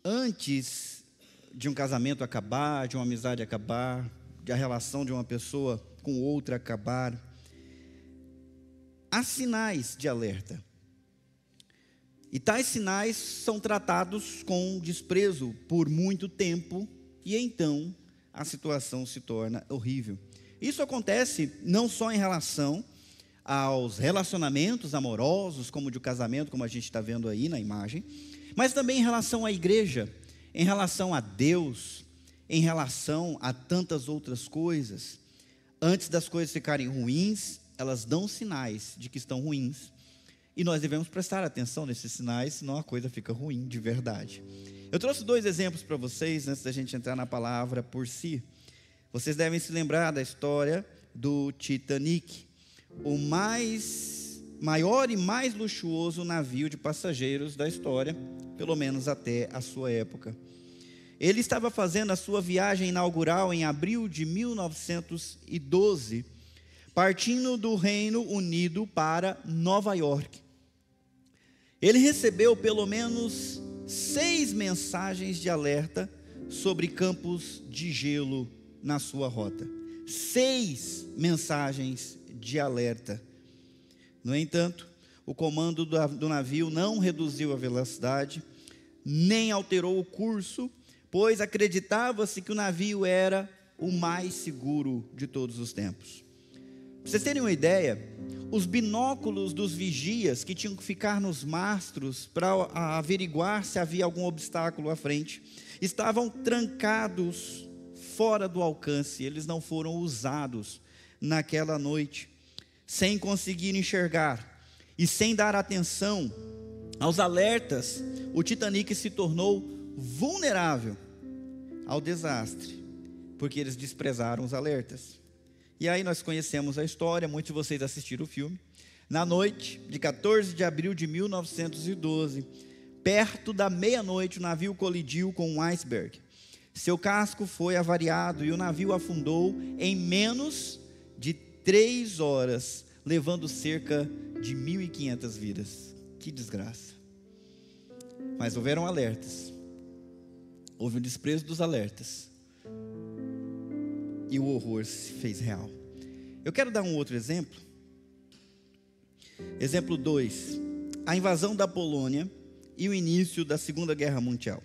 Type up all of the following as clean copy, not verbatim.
Antes de um casamento acabar, de uma amizade acabar, de a relação de uma pessoa com outra acabar, há sinais de alerta. E tais sinais são tratados com desprezo por muito tempo, e então a situação se torna horrível. Isso acontece não só em relação aos relacionamentos amorosos, como o de casamento, como a gente está vendo aí na imagem, mas também em relação à igreja, em relação a Deus, em relação a tantas outras coisas. Antes das coisas ficarem ruins, elas dão sinais de que estão ruins, e nós devemos prestar atenção nesses sinais, senão a coisa fica ruim de verdade. Eu trouxe 2 exemplos para vocês, antes da gente entrar na palavra por si. Vocês devem se lembrar da história do Titanic, o maior e mais luxuoso navio de passageiros da história, pelo menos até a sua época. Ele estava fazendo a sua viagem inaugural em abril de 1912, partindo do Reino Unido para Nova York. Ele recebeu pelo menos 6 mensagens de alerta sobre campos de gelo na sua rota. 6 mensagens de alerta. No entanto, o comando do navio não reduziu a velocidade, nem alterou o curso, pois acreditava-se que o navio era o mais seguro de todos os tempos. Para vocês terem uma ideia, os binóculos dos vigias que tinham que ficar nos mastros para averiguar se havia algum obstáculo à frente, estavam trancados fora do alcance, eles não foram usados naquela noite. Sem conseguir enxergar e sem dar atenção aos alertas, o Titanic se tornou vulnerável ao desastre, porque eles desprezaram os alertas. E aí nós conhecemos a história, muitos de vocês assistiram o filme. Na noite de 14 de abril de 1912, perto da meia-noite, o navio colidiu com um iceberg. Seu casco foi avariado e o navio afundou em menos de 3 horas, levando cerca de 1.500 vidas. Que desgraça. Mas houveram alertas. Houve um desprezo dos alertas. E o horror se fez real. Eu quero dar um outro exemplo. Exemplo 2. A invasão da Polônia e o início da Segunda Guerra Mundial.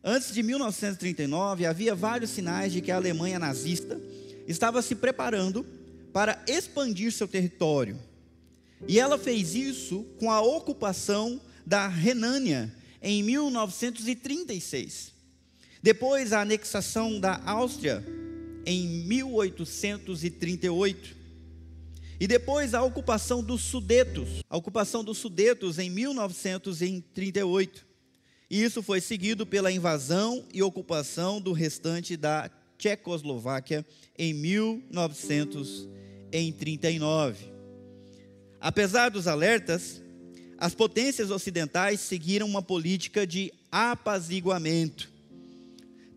Antes de 1939, havia vários sinais de que a Alemanha nazista estava se preparando para expandir seu território. E ela fez isso com a ocupação da Renânia em 1936. Depois, a anexação da Áustria em 1838. E depois a ocupação dos Sudetos. A ocupação dos Sudetos em 1938. E isso foi seguido pela invasão e ocupação do restante da Tchecoslováquia em 1939. Apesar dos alertas, as potências ocidentais seguiram uma política de apaziguamento.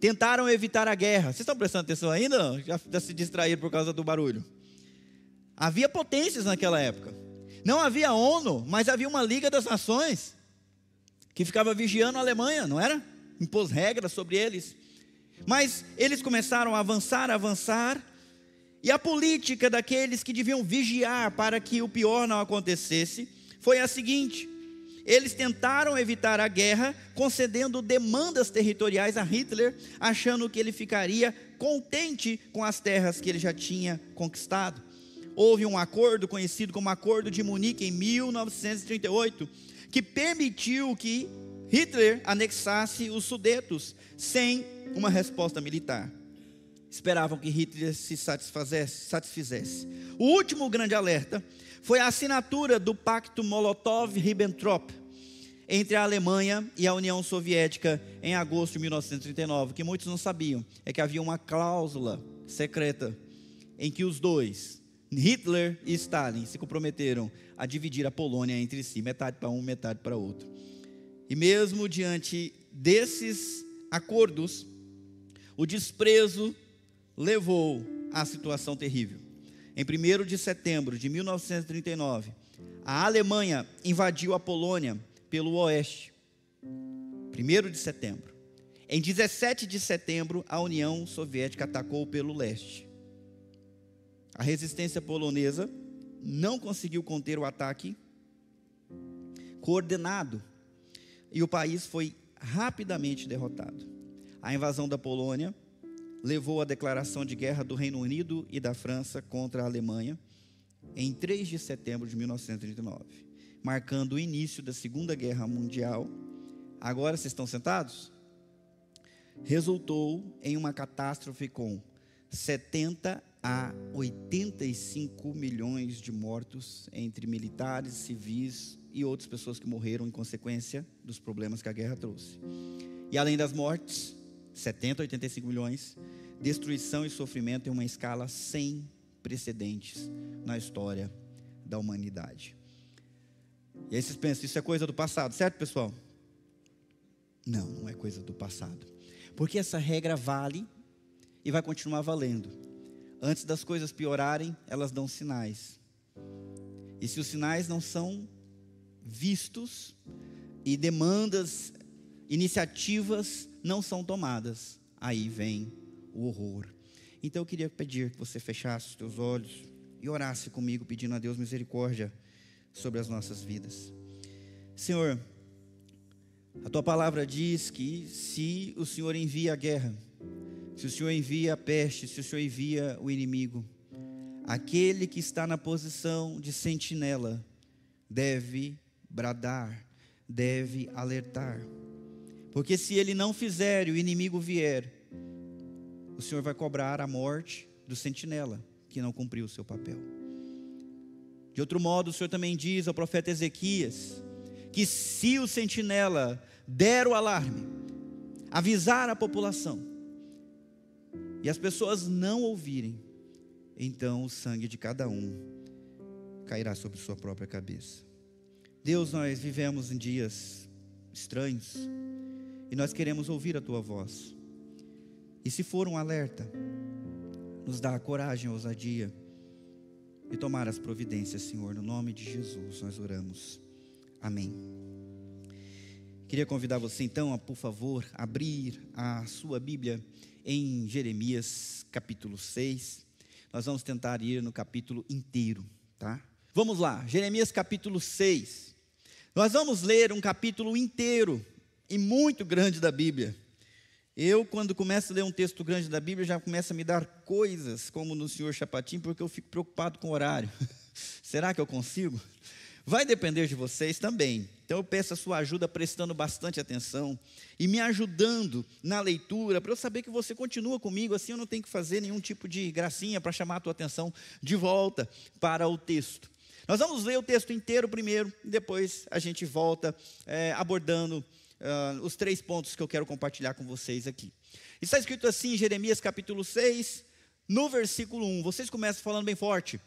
Tentaram evitar a guerra. Vocês estão prestando atenção ainda? Já se distraíram por causa do barulho. Havia potências naquela época. Não havia ONU, mas havia uma Liga das Nações que ficava vigiando a Alemanha, não era? Impôs regras sobre eles. Mas eles começaram a avançar, e a política daqueles que deviam vigiar para que o pior não acontecesse foi a seguinte: eles tentaram evitar a guerra, concedendo demandas territoriais a Hitler, achando que ele ficaria contente com as terras que ele já tinha conquistado. Houve um acordo conhecido como Acordo de Munique em 1938, que permitiu que Hitler anexasse os Sudetos sem uma resposta militar. Esperavam que Hitler se satisfizesse. O último grande alerta foi a assinatura do Pacto Molotov-Ribbentrop entre a Alemanha e a União Soviética em agosto de 1939. O que muitos não sabiam é que havia uma cláusula secreta em que os dois, Hitler e Stalin, se comprometeram a dividir a Polônia entre si, metade para um, metade para outro. E mesmo diante desses acordos, o desprezo levou à situação terrível. Em 1º de setembro de 1939, a Alemanha invadiu a Polônia pelo oeste. 1º de setembro. Em 17 de setembro, a União Soviética atacou pelo leste. A resistência polonesa não conseguiu conter o ataque coordenado e o país foi rapidamente derrotado. A invasão da Polônia levou à declaração de guerra do Reino Unido e da França contra a Alemanha em 3 de setembro de 1939, marcando o início da Segunda Guerra Mundial. Agora vocês estão sentados? Resultou em uma catástrofe com 70 a 85 milhões de mortos entre militares, civis e outras pessoas que morreram em consequência dos problemas que a guerra trouxe. E além das mortes, 70 a 85 milhões, destruição e sofrimento em uma escala sem precedentes na história da humanidade. E aí vocês pensam, isso é coisa do passado, certo, pessoal? Não, não é coisa do passado. Porque essa regra vale e vai continuar valendo. Antes das coisas piorarem, elas dão sinais. E se os sinais não são vistos e demandas, iniciativas não são tomadas, aí vem o horror. Então eu queria pedir que você fechasse os teus olhos e orasse comigo, pedindo a Deus misericórdia sobre as nossas vidas. Senhor, a Tua palavra diz que se o Senhor envia a guerra, se o Senhor envia a peste, se o Senhor envia o inimigo, aquele que está na posição de sentinela deve bradar, deve alertar. Porque se ele não fizer e o inimigo vier, o Senhor vai cobrar a morte do sentinela que não cumpriu o seu papel. De outro modo, o Senhor também diz ao profeta Ezequias que se o sentinela der o alarme, avisar a população, e as pessoas não ouvirem, então o sangue de cada um cairá sobre sua própria cabeça. Deus, nós vivemos em dias estranhos e nós queremos ouvir a Tua voz. E se for um alerta, nos dá a coragem, a ousadia e tomar as providências, Senhor. No nome de Jesus nós oramos. Amém. Queria convidar você então a, por favor, abrir a sua Bíblia em Jeremias capítulo 6. Nós vamos tentar ir no capítulo inteiro, tá? Vamos lá, Jeremias capítulo 6. Nós vamos ler um capítulo inteiro e muito grande da Bíblia. Eu, quando começo a ler um texto grande da Bíblia, já começa a me dar coisas, como no senhor Chapatin, porque eu fico preocupado com o horário. Será que eu consigo? Vai depender de vocês também. Então eu peço a sua ajuda, prestando bastante atenção e me ajudando na leitura, para eu saber que você continua comigo, assim eu não tenho que fazer nenhum tipo de gracinha para chamar a tua atenção de volta para o texto. Nós vamos ler o texto inteiro primeiro, e depois a gente volta abordando os 3 pontos que eu quero compartilhar com vocês aqui. Está escrito assim em Jeremias capítulo 6, no versículo 1. Vocês começam falando bem forte.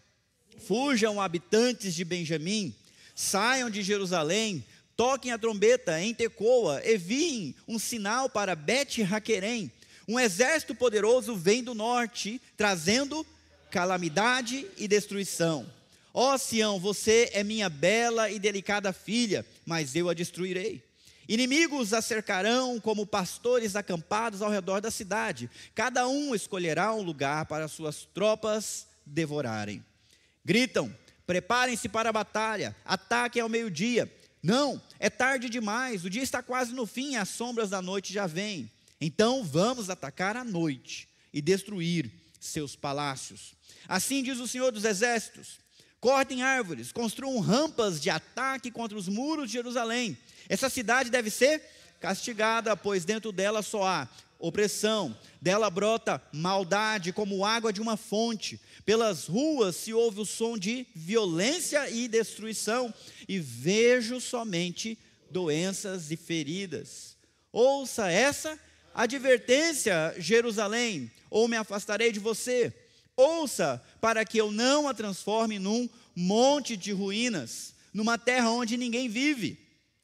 Fujam, habitantes de Benjamim, saiam de Jerusalém, toquem a trombeta em Tecoa, enviem um sinal para Bet-Raquerem. Um exército poderoso vem do norte, trazendo calamidade e destruição. Ó Sião, você é minha bela e delicada filha, mas eu a destruirei. Inimigos a cercarão como pastores acampados ao redor da cidade. Cada um escolherá um lugar para suas tropas devorarem. Gritam, preparem-se para a batalha, ataquem ao meio-dia. Não, é tarde demais, o dia está quase no fim e as sombras da noite já vêm. Então vamos atacar à noite e destruir seus palácios. Assim diz o Senhor dos Exércitos. Cortem árvores, construam rampas de ataque contra os muros de Jerusalém. Essa cidade deve ser castigada, pois dentro dela só há opressão. Dela brota maldade como água de uma fonte. Pelas ruas se ouve o som de violência e destruição. E vejo somente doenças e feridas. Ouça essa advertência, Jerusalém, ou me afastarei de você. Ouça, para que eu não a transforme num monte de ruínas, numa terra onde ninguém vive.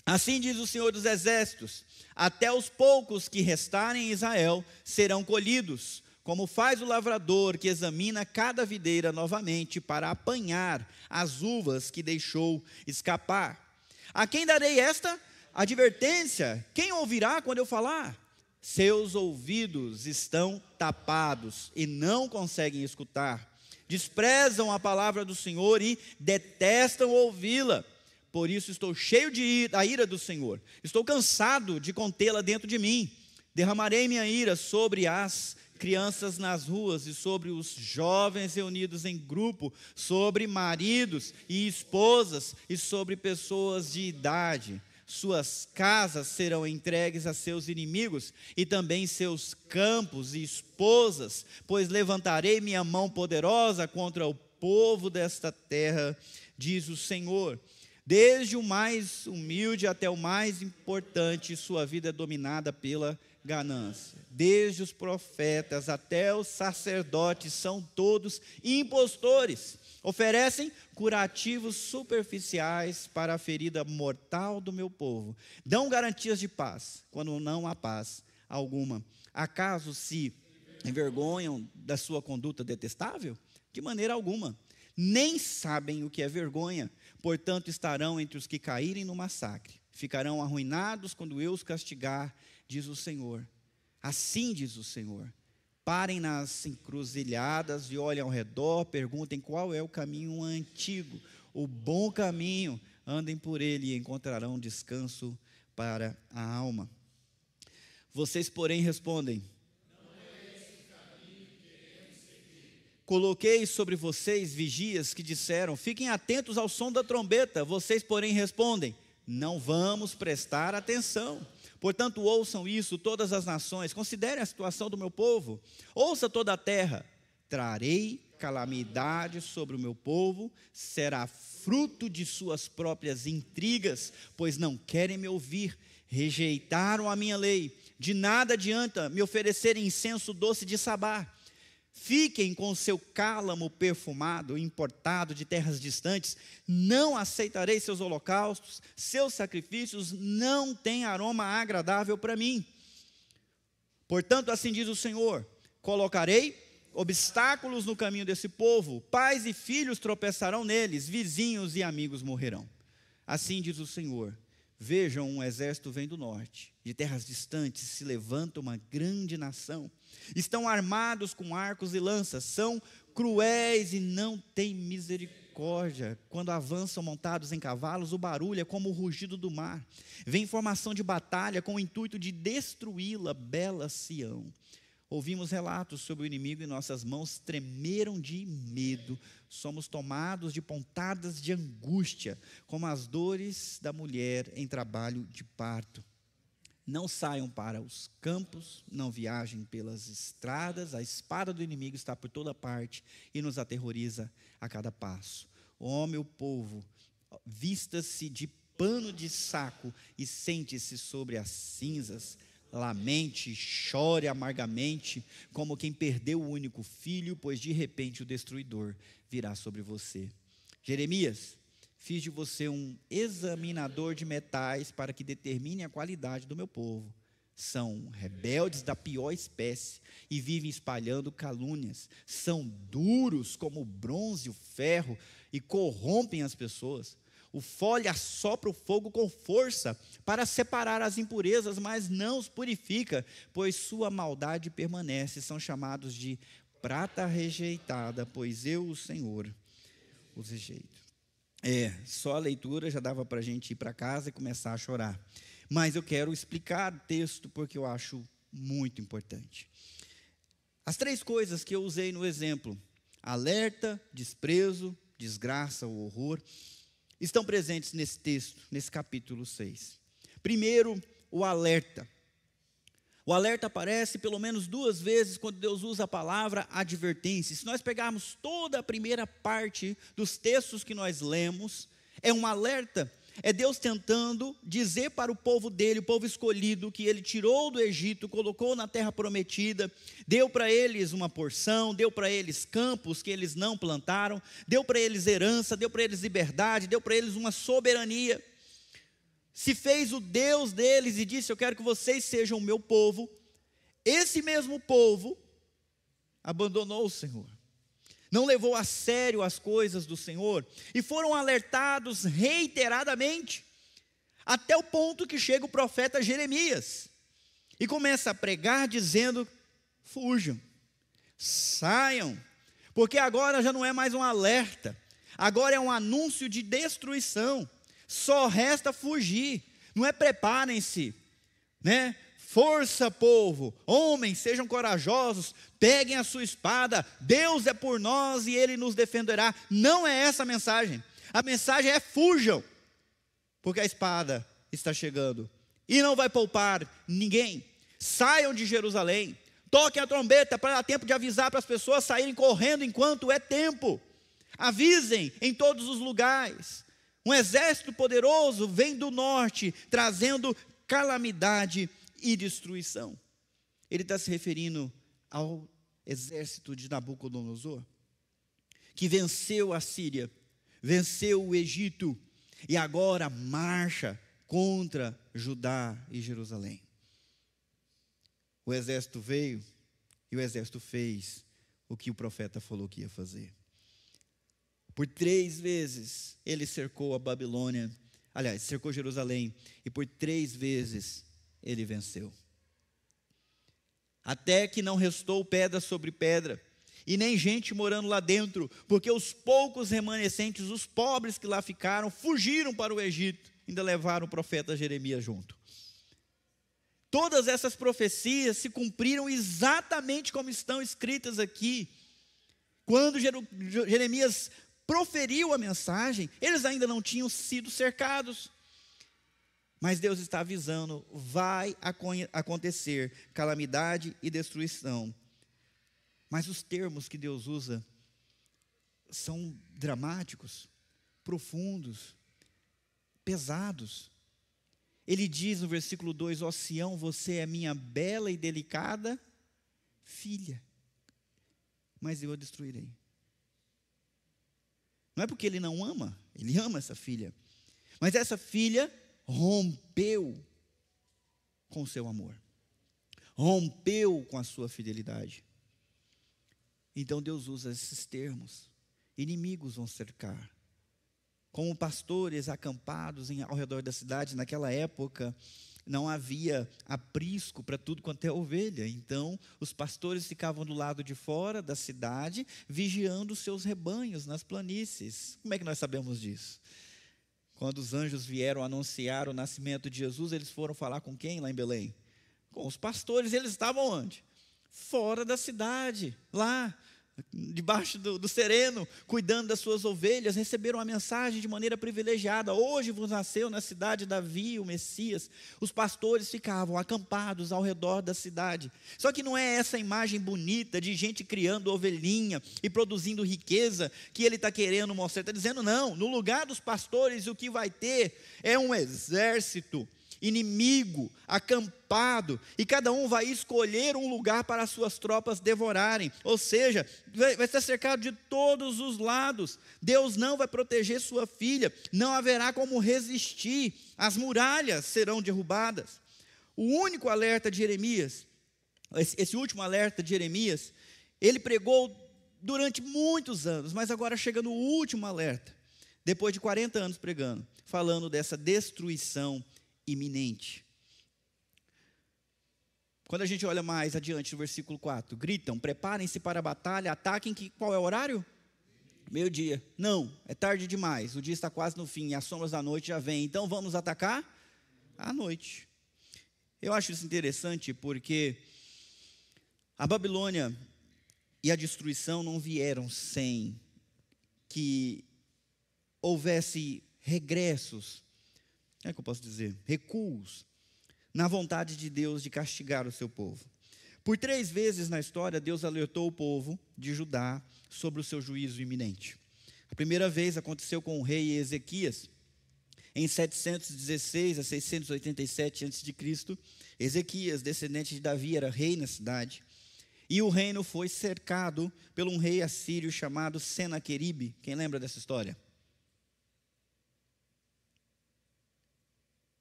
Assim diz o Senhor dos Exércitos, até os poucos que restarem em Israel serão colhidos, como faz o lavrador que examina cada videira novamente para apanhar as uvas que deixou escapar. A quem darei esta advertência? Quem ouvirá quando eu falar? Seus ouvidos estão tapados e não conseguem escutar. Desprezam a palavra do Senhor e detestam ouvi-la. Por isso estou cheio da ira do Senhor. Estou cansado de contê-la dentro de mim. Derramarei minha ira sobre as crianças nas ruas e sobre os jovens reunidos em grupo, sobre maridos e esposas e sobre pessoas de idade. Suas casas serão entregues a seus inimigos e também seus campos e esposas, pois levantarei minha mão poderosa contra o povo desta terra, diz o Senhor. Desde o mais humilde até o mais importante, sua vida é dominada pela ganância. Desde os profetas até os sacerdotes são todos impostores. Oferecem curativos superficiais para a ferida mortal do meu povo. Dão garantias de paz, quando não há paz alguma. Acaso se envergonham da sua conduta detestável? De maneira alguma. Nem sabem o que é vergonha. Portanto, estarão entre os que caírem no massacre. Ficarão arruinados quando eu os castigar, diz o Senhor. Assim diz o Senhor. Parem nas encruzilhadas e olhem ao redor, perguntem qual é o caminho antigo, o bom caminho, andem por ele e encontrarão descanso para a alma. Vocês, porém, respondem: não é esse o caminho que queremos seguir. Coloquei sobre vocês vigias que disseram: fiquem atentos ao som da trombeta. Vocês, porém, respondem: não vamos prestar atenção. Portanto, ouçam isso, todas as nações, considerem a situação do meu povo, ouça toda a terra. Trarei calamidade sobre o meu povo, será fruto de suas próprias intrigas, pois não querem me ouvir, rejeitaram a minha lei. De nada adianta me oferecerem incenso doce de Sabá. Fiquem com o seu cálamo perfumado, importado de terras distantes. Não aceitarei seus holocaustos, seus sacrifícios não têm aroma agradável para mim. Portanto, assim diz o Senhor: colocarei obstáculos no caminho desse povo, pais e filhos tropeçarão neles, vizinhos e amigos morrerão. Assim diz o Senhor: vejam, um exército vem do norte, de terras distantes se levanta uma grande nação. Estão armados com arcos e lanças, são cruéis e não têm misericórdia. Quando avançam montados em cavalos, o barulho é como o rugido do mar. Vem formação de batalha com o intuito de destruí-la, bela Sião. Ouvimos relatos sobre o inimigo e nossas mãos tremeram de medo. Somos tomados de pontadas de angústia, como as dores da mulher em trabalho de parto. Não saiam para os campos, não viajem pelas estradas, a espada do inimigo está por toda parte e nos aterroriza a cada passo. Ó meu povo, vista-se de pano de saco e sente-se sobre as cinzas. Lamente, chore amargamente, como quem perdeu o único filho, pois de repente o destruidor virá sobre você. Jeremias, fiz de você um examinador de metais para que determine a qualidade do meu povo. São rebeldes da pior espécie e vivem espalhando calúnias. São duros como o bronze e o ferro e corrompem as pessoas. O folhe assopra o fogo com força para separar as impurezas, mas não os purifica, pois sua maldade permanece. São chamados de prata rejeitada, pois eu, o Senhor, os rejeito. Só a leitura já dava para a gente ir para casa e começar a chorar. Mas eu quero explicar o texto porque eu acho muito importante. As 3 coisas que eu usei no exemplo: alerta, desprezo, desgraça ou horror, estão presentes nesse texto, nesse capítulo 6. Primeiro, o alerta. O alerta aparece pelo menos 2 vezes quando Deus usa a palavra advertência. Se nós pegarmos toda a primeira parte dos textos que nós lemos, é um alerta. É Deus tentando dizer para o povo dele, o povo escolhido, que ele tirou do Egito, colocou na terra prometida, deu para eles uma porção, deu para eles campos que eles não plantaram, deu para eles herança, deu para eles liberdade, deu para eles uma soberania. Se fez o Deus deles e disse: eu quero que vocês sejam o meu povo. Esse mesmo povo abandonou o Senhor, não levou a sério as coisas do Senhor e foram alertados reiteradamente, até o ponto que chega o profeta Jeremias. e começa a pregar dizendo: fujam, saiam, porque agora já não é mais um alerta, agora é um anúncio de destruição, só resta fugir. Não é preparem-se, né? Força, povo, homens, sejam corajosos, peguem a sua espada, Deus é por nós e Ele nos defenderá. Não é essa a mensagem é fujam, porque a espada está chegando, e não vai poupar ninguém. Saiam de Jerusalém, toquem a trombeta para dar tempo de avisar para as pessoas saírem correndo enquanto é tempo. Avisem em todos os lugares. Um exército poderoso vem do norte, trazendo calamidade e destruição. Ele está se referindo ao exército de Nabucodonosor, que venceu a Síria, venceu o Egito, e agora marcha contra Judá e Jerusalém. O exército veio, e o exército fez o que o profeta falou que ia fazer. Por 3 vezes ele cercou a Babilônia, aliás, cercou Jerusalém, e por 3 vezes ele venceu. Até que não restou pedra sobre pedra, e nem gente morando lá dentro, porque os poucos remanescentes, os pobres que lá ficaram, fugiram para o Egito, ainda levaram o profeta Jeremias junto. Todas essas profecias se cumpriram exatamente como estão escritas aqui. Quando Jeremias proferiu a mensagem, eles ainda não tinham sido cercados. Mas Deus está avisando: vai acontecer calamidade e destruição. Mas os termos que Deus usa são dramáticos, profundos, pesados. Ele diz no versículo 2: ó Sião, você é minha bela e delicada filha, mas eu a destruirei. Não é porque ele não ama, ele ama essa filha, mas essa filha rompeu com o seu amor, rompeu com a sua fidelidade. Então Deus usa esses termos: inimigos vão cercar. Como pastores acampados ao redor da cidade, naquela época não havia aprisco para tudo quanto é ovelha. Então os pastores ficavam do lado de fora da cidade, vigiando os seus rebanhos nas planícies. Como é que nós sabemos disso? Quando os anjos vieram anunciar o nascimento de Jesus, eles foram falar com quem lá em Belém? Com os pastores. Eles estavam onde? Fora da cidade, lá debaixo do sereno, cuidando das suas ovelhas. Receberam a mensagem de maneira privilegiada: hoje vos nasceu na cidade Davi o Messias. Os pastores ficavam acampados ao redor da cidade. Só que não é essa imagem bonita de gente criando ovelhinha e produzindo riqueza que ele está querendo mostrar. Está dizendo: não, no lugar dos pastores o que vai ter é um exército inimigo, acampado, e cada um vai escolher um lugar para as suas tropas devorarem. Ou seja, vai estar cercado de todos os lados. Deus não vai proteger sua filha, não haverá como resistir, as muralhas serão derrubadas. O único alerta de Jeremias, esse último alerta de Jeremias, ele pregou durante muitos anos, mas agora chega no último alerta, depois de 40 anos pregando, falando dessa destruição iminente. Quando a gente olha mais adiante no versículo 4, gritam: preparem-se para a batalha, ataquem. Qual é o horário? Meio-dia. Não, é tarde demais, o dia está quase no fim, as sombras da noite já vêm, então vamos atacar à noite. Eu acho isso interessante porque a Babilônia e a destruição não vieram sem que houvesse regressos, como é que eu posso dizer? Recuos na vontade de Deus de castigar o seu povo. Por 3 vezes na história, Deus alertou o povo de Judá sobre o seu juízo iminente. A primeira vez aconteceu com o rei Ezequias, em 716 a 687 a.C. Ezequias, descendente de Davi, era rei na cidade. E o reino foi cercado por um rei assírio chamado Senaqueribe. Quem lembra dessa história?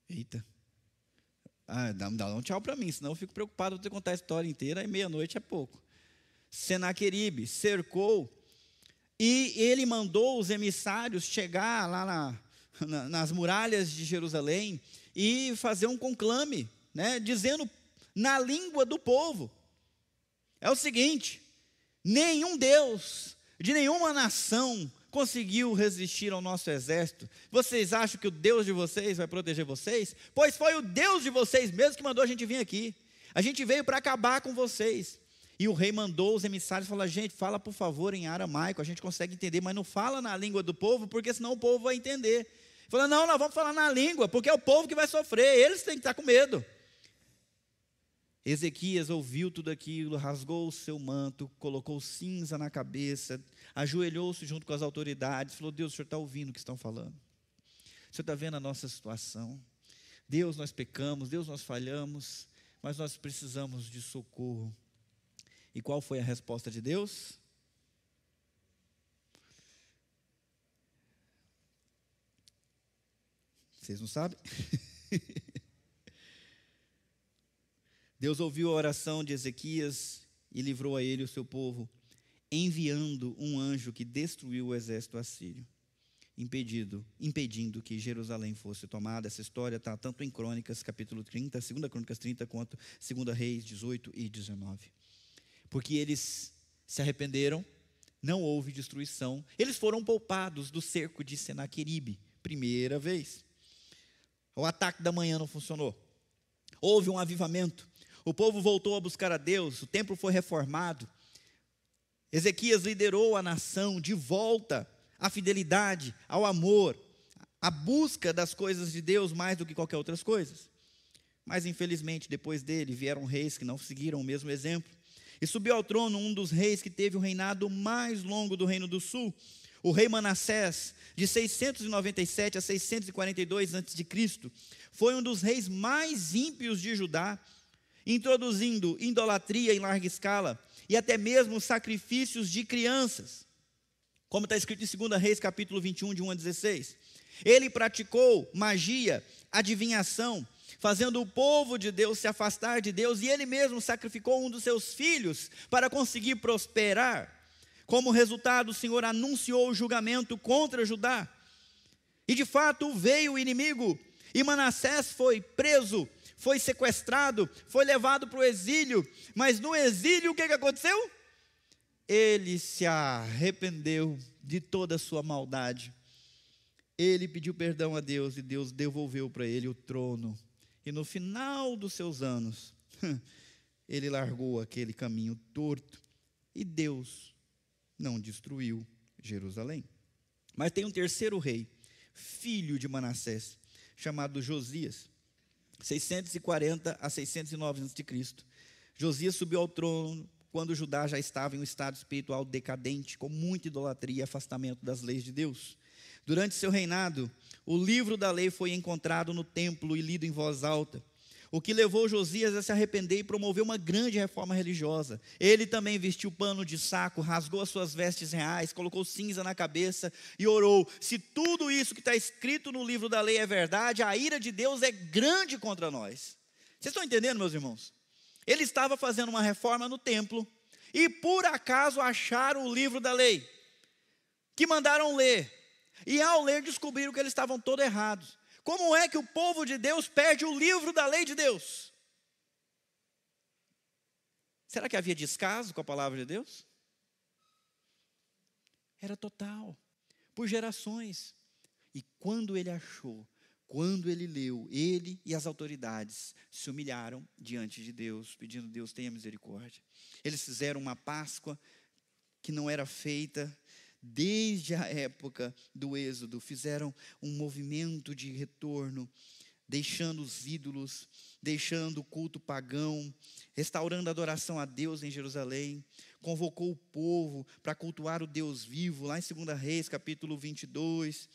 Eita. Dá um tchau para mim, senão eu fico preocupado de contar a história inteira, e meia-noite é pouco. Senaqueribe cercou, e ele mandou os emissários chegar lá nas muralhas de Jerusalém e fazer um conclame, né, dizendo na língua do povo. É o seguinte: nenhum Deus de nenhuma nação conseguiu resistir ao nosso exército. Vocês acham que o Deus de vocês vai proteger vocês? Pois foi o Deus de vocês mesmo que mandou a gente vir aqui. A gente veio para acabar com vocês. E o rei mandou os emissários falar: gente, fala por favor em aramaico, a gente consegue entender, mas não fala na língua do povo, porque senão o povo vai entender. Falou: não, nós vamos falar na língua, porque é o povo que vai sofrer, eles têm que estar com medo. Ezequias ouviu tudo aquilo, rasgou o seu manto, colocou cinza na cabeça, ajoelhou-se junto com as autoridades, falou: Deus, o Senhor está ouvindo o que estão falando? O Senhor está vendo a nossa situação? Deus, nós pecamos, Deus, nós falhamos, mas nós precisamos de socorro. E qual foi a resposta de Deus? Vocês não sabem? Deus ouviu a oração de Ezequias e livrou a ele e o seu povo, enviando um anjo que destruiu o exército assírio, impedindo que Jerusalém fosse tomada. Essa história está tanto em Crônicas, capítulo 30, 2 Crônicas 30, quanto 2 Reis 18 e 19. Porque eles se arrependeram, não houve destruição, eles foram poupados do cerco de Senaqueribe, primeira vez. O ataque da manhã não funcionou, houve um avivamento, o povo voltou a buscar a Deus, o templo foi reformado, Ezequias liderou a nação de volta à fidelidade, ao amor, à busca das coisas de Deus mais do que qualquer outras coisas. Mas infelizmente depois dele vieram reis que não seguiram o mesmo exemplo, e subiu ao trono um dos reis que teve o reinado mais longo do Reino do Sul, o rei Manassés, de 697 a 642 a.C., foi um dos reis mais ímpios de Judá, introduzindo idolatria em larga escala, e até mesmo sacrifícios de crianças, como está escrito em 2 Reis, capítulo 21, de 1 a 16. Ele praticou magia, adivinhação, fazendo o povo de Deus se afastar de Deus, e ele mesmo sacrificou um dos seus filhos para conseguir prosperar. Como resultado, o Senhor anunciou o julgamento contra Judá, e de fato veio o inimigo, e Manassés foi preso, foi sequestrado, foi levado para o exílio, mas no exílio o que aconteceu? Ele se arrependeu de toda a sua maldade, ele pediu perdão a Deus, e Deus devolveu para ele o trono. E no final dos seus anos, ele largou aquele caminho torto, e Deus não destruiu Jerusalém. Mas tem um terceiro rei, filho de Manassés, chamado Josias, 640 a 609 a.C. Josias subiu ao trono quando Judá já estava em um estado espiritual decadente, com muita idolatria e afastamento das leis de Deus. Durante seu reinado, o livro da lei foi encontrado no templo e lido em voz alta, o que levou Josias a se arrepender e promover uma grande reforma religiosa. Ele também vestiu pano de saco, rasgou as suas vestes reais, colocou cinza na cabeça e orou: se tudo isso que está escrito no livro da lei é verdade, a ira de Deus é grande contra nós. Vocês estão entendendo, meus irmãos? Ele estava fazendo uma reforma no templo e por acaso acharam o livro da lei, que mandaram ler. E ao ler descobriram que eles estavam todos errados. Como é que o povo de Deus perde o livro da lei de Deus? Será que havia descaso com a palavra de Deus? Era total, por gerações. E quando ele achou, quando ele leu, ele e as autoridades se humilharam diante de Deus, pedindo: Deus, tenha misericórdia. Eles fizeram uma Páscoa que não era feita desde a época do Êxodo, fizeram um movimento de retorno, deixando os ídolos, deixando o culto pagão, restaurando a adoração a Deus em Jerusalém, convocou o povo para cultuar o Deus vivo, lá em 2 Reis, capítulo 22,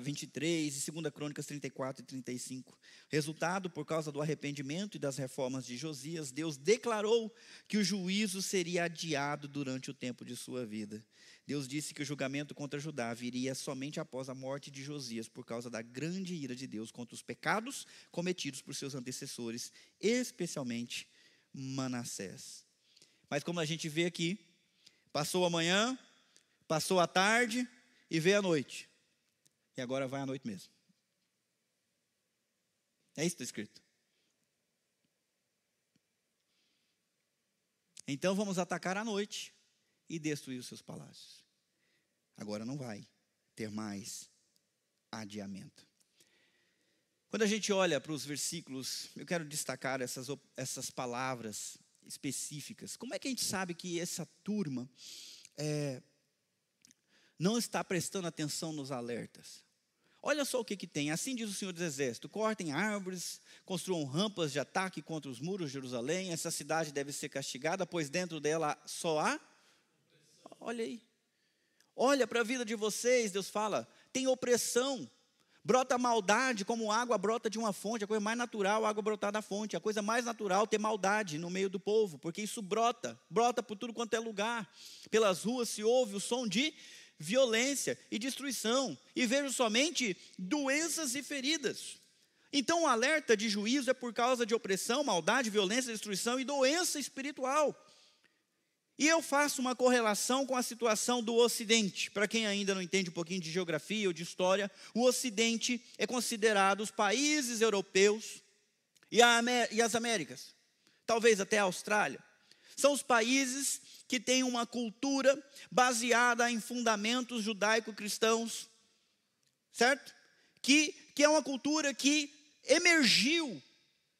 23 e 2 Crônicas 34 e 35. Resultado, por causa do arrependimento e das reformas de Josias, Deus declarou que o juízo seria adiado durante o tempo de sua vida. Deus disse que o julgamento contra Judá viria somente após a morte de Josias, por causa da grande ira de Deus contra os pecados cometidos por seus antecessores, especialmente Manassés. Mas como a gente vê aqui, passou a manhã, passou a tarde e veio a noite. E agora vai à noite mesmo. É isso que está escrito. Então vamos atacar à noite e destruir os seus palácios. Agora não vai ter mais adiamento. Quando a gente olha para os versículos, eu quero destacar essas palavras específicas. Como é que a gente sabe que essa turma não está prestando atenção nos alertas? Olha só o que tem. Assim diz o Senhor dos Exércitos: cortem árvores, construam rampas de ataque contra os muros de Jerusalém. Essa cidade deve ser castigada, pois dentro dela só há... Olha aí. Olha para a vida de vocês, Deus fala, tem opressão. Brota maldade como água brota de uma fonte. A coisa mais natural, água brotar da fonte. A coisa mais natural, ter maldade no meio do povo. Porque isso brota por tudo quanto é lugar. Pelas ruas se ouve o som de violência e destruição. E vejo somente doenças e feridas. Então o alerta de juízo é por causa de opressão, maldade, violência, destruição e doença espiritual. E eu faço uma correlação com a situação do Ocidente. Para quem ainda não entende um pouquinho de geografia ou de história, o Ocidente é considerado os países europeus e as Américas, talvez até a Austrália. São os países que têm uma cultura baseada em fundamentos judaico-cristãos, certo? Que é uma cultura que emergiu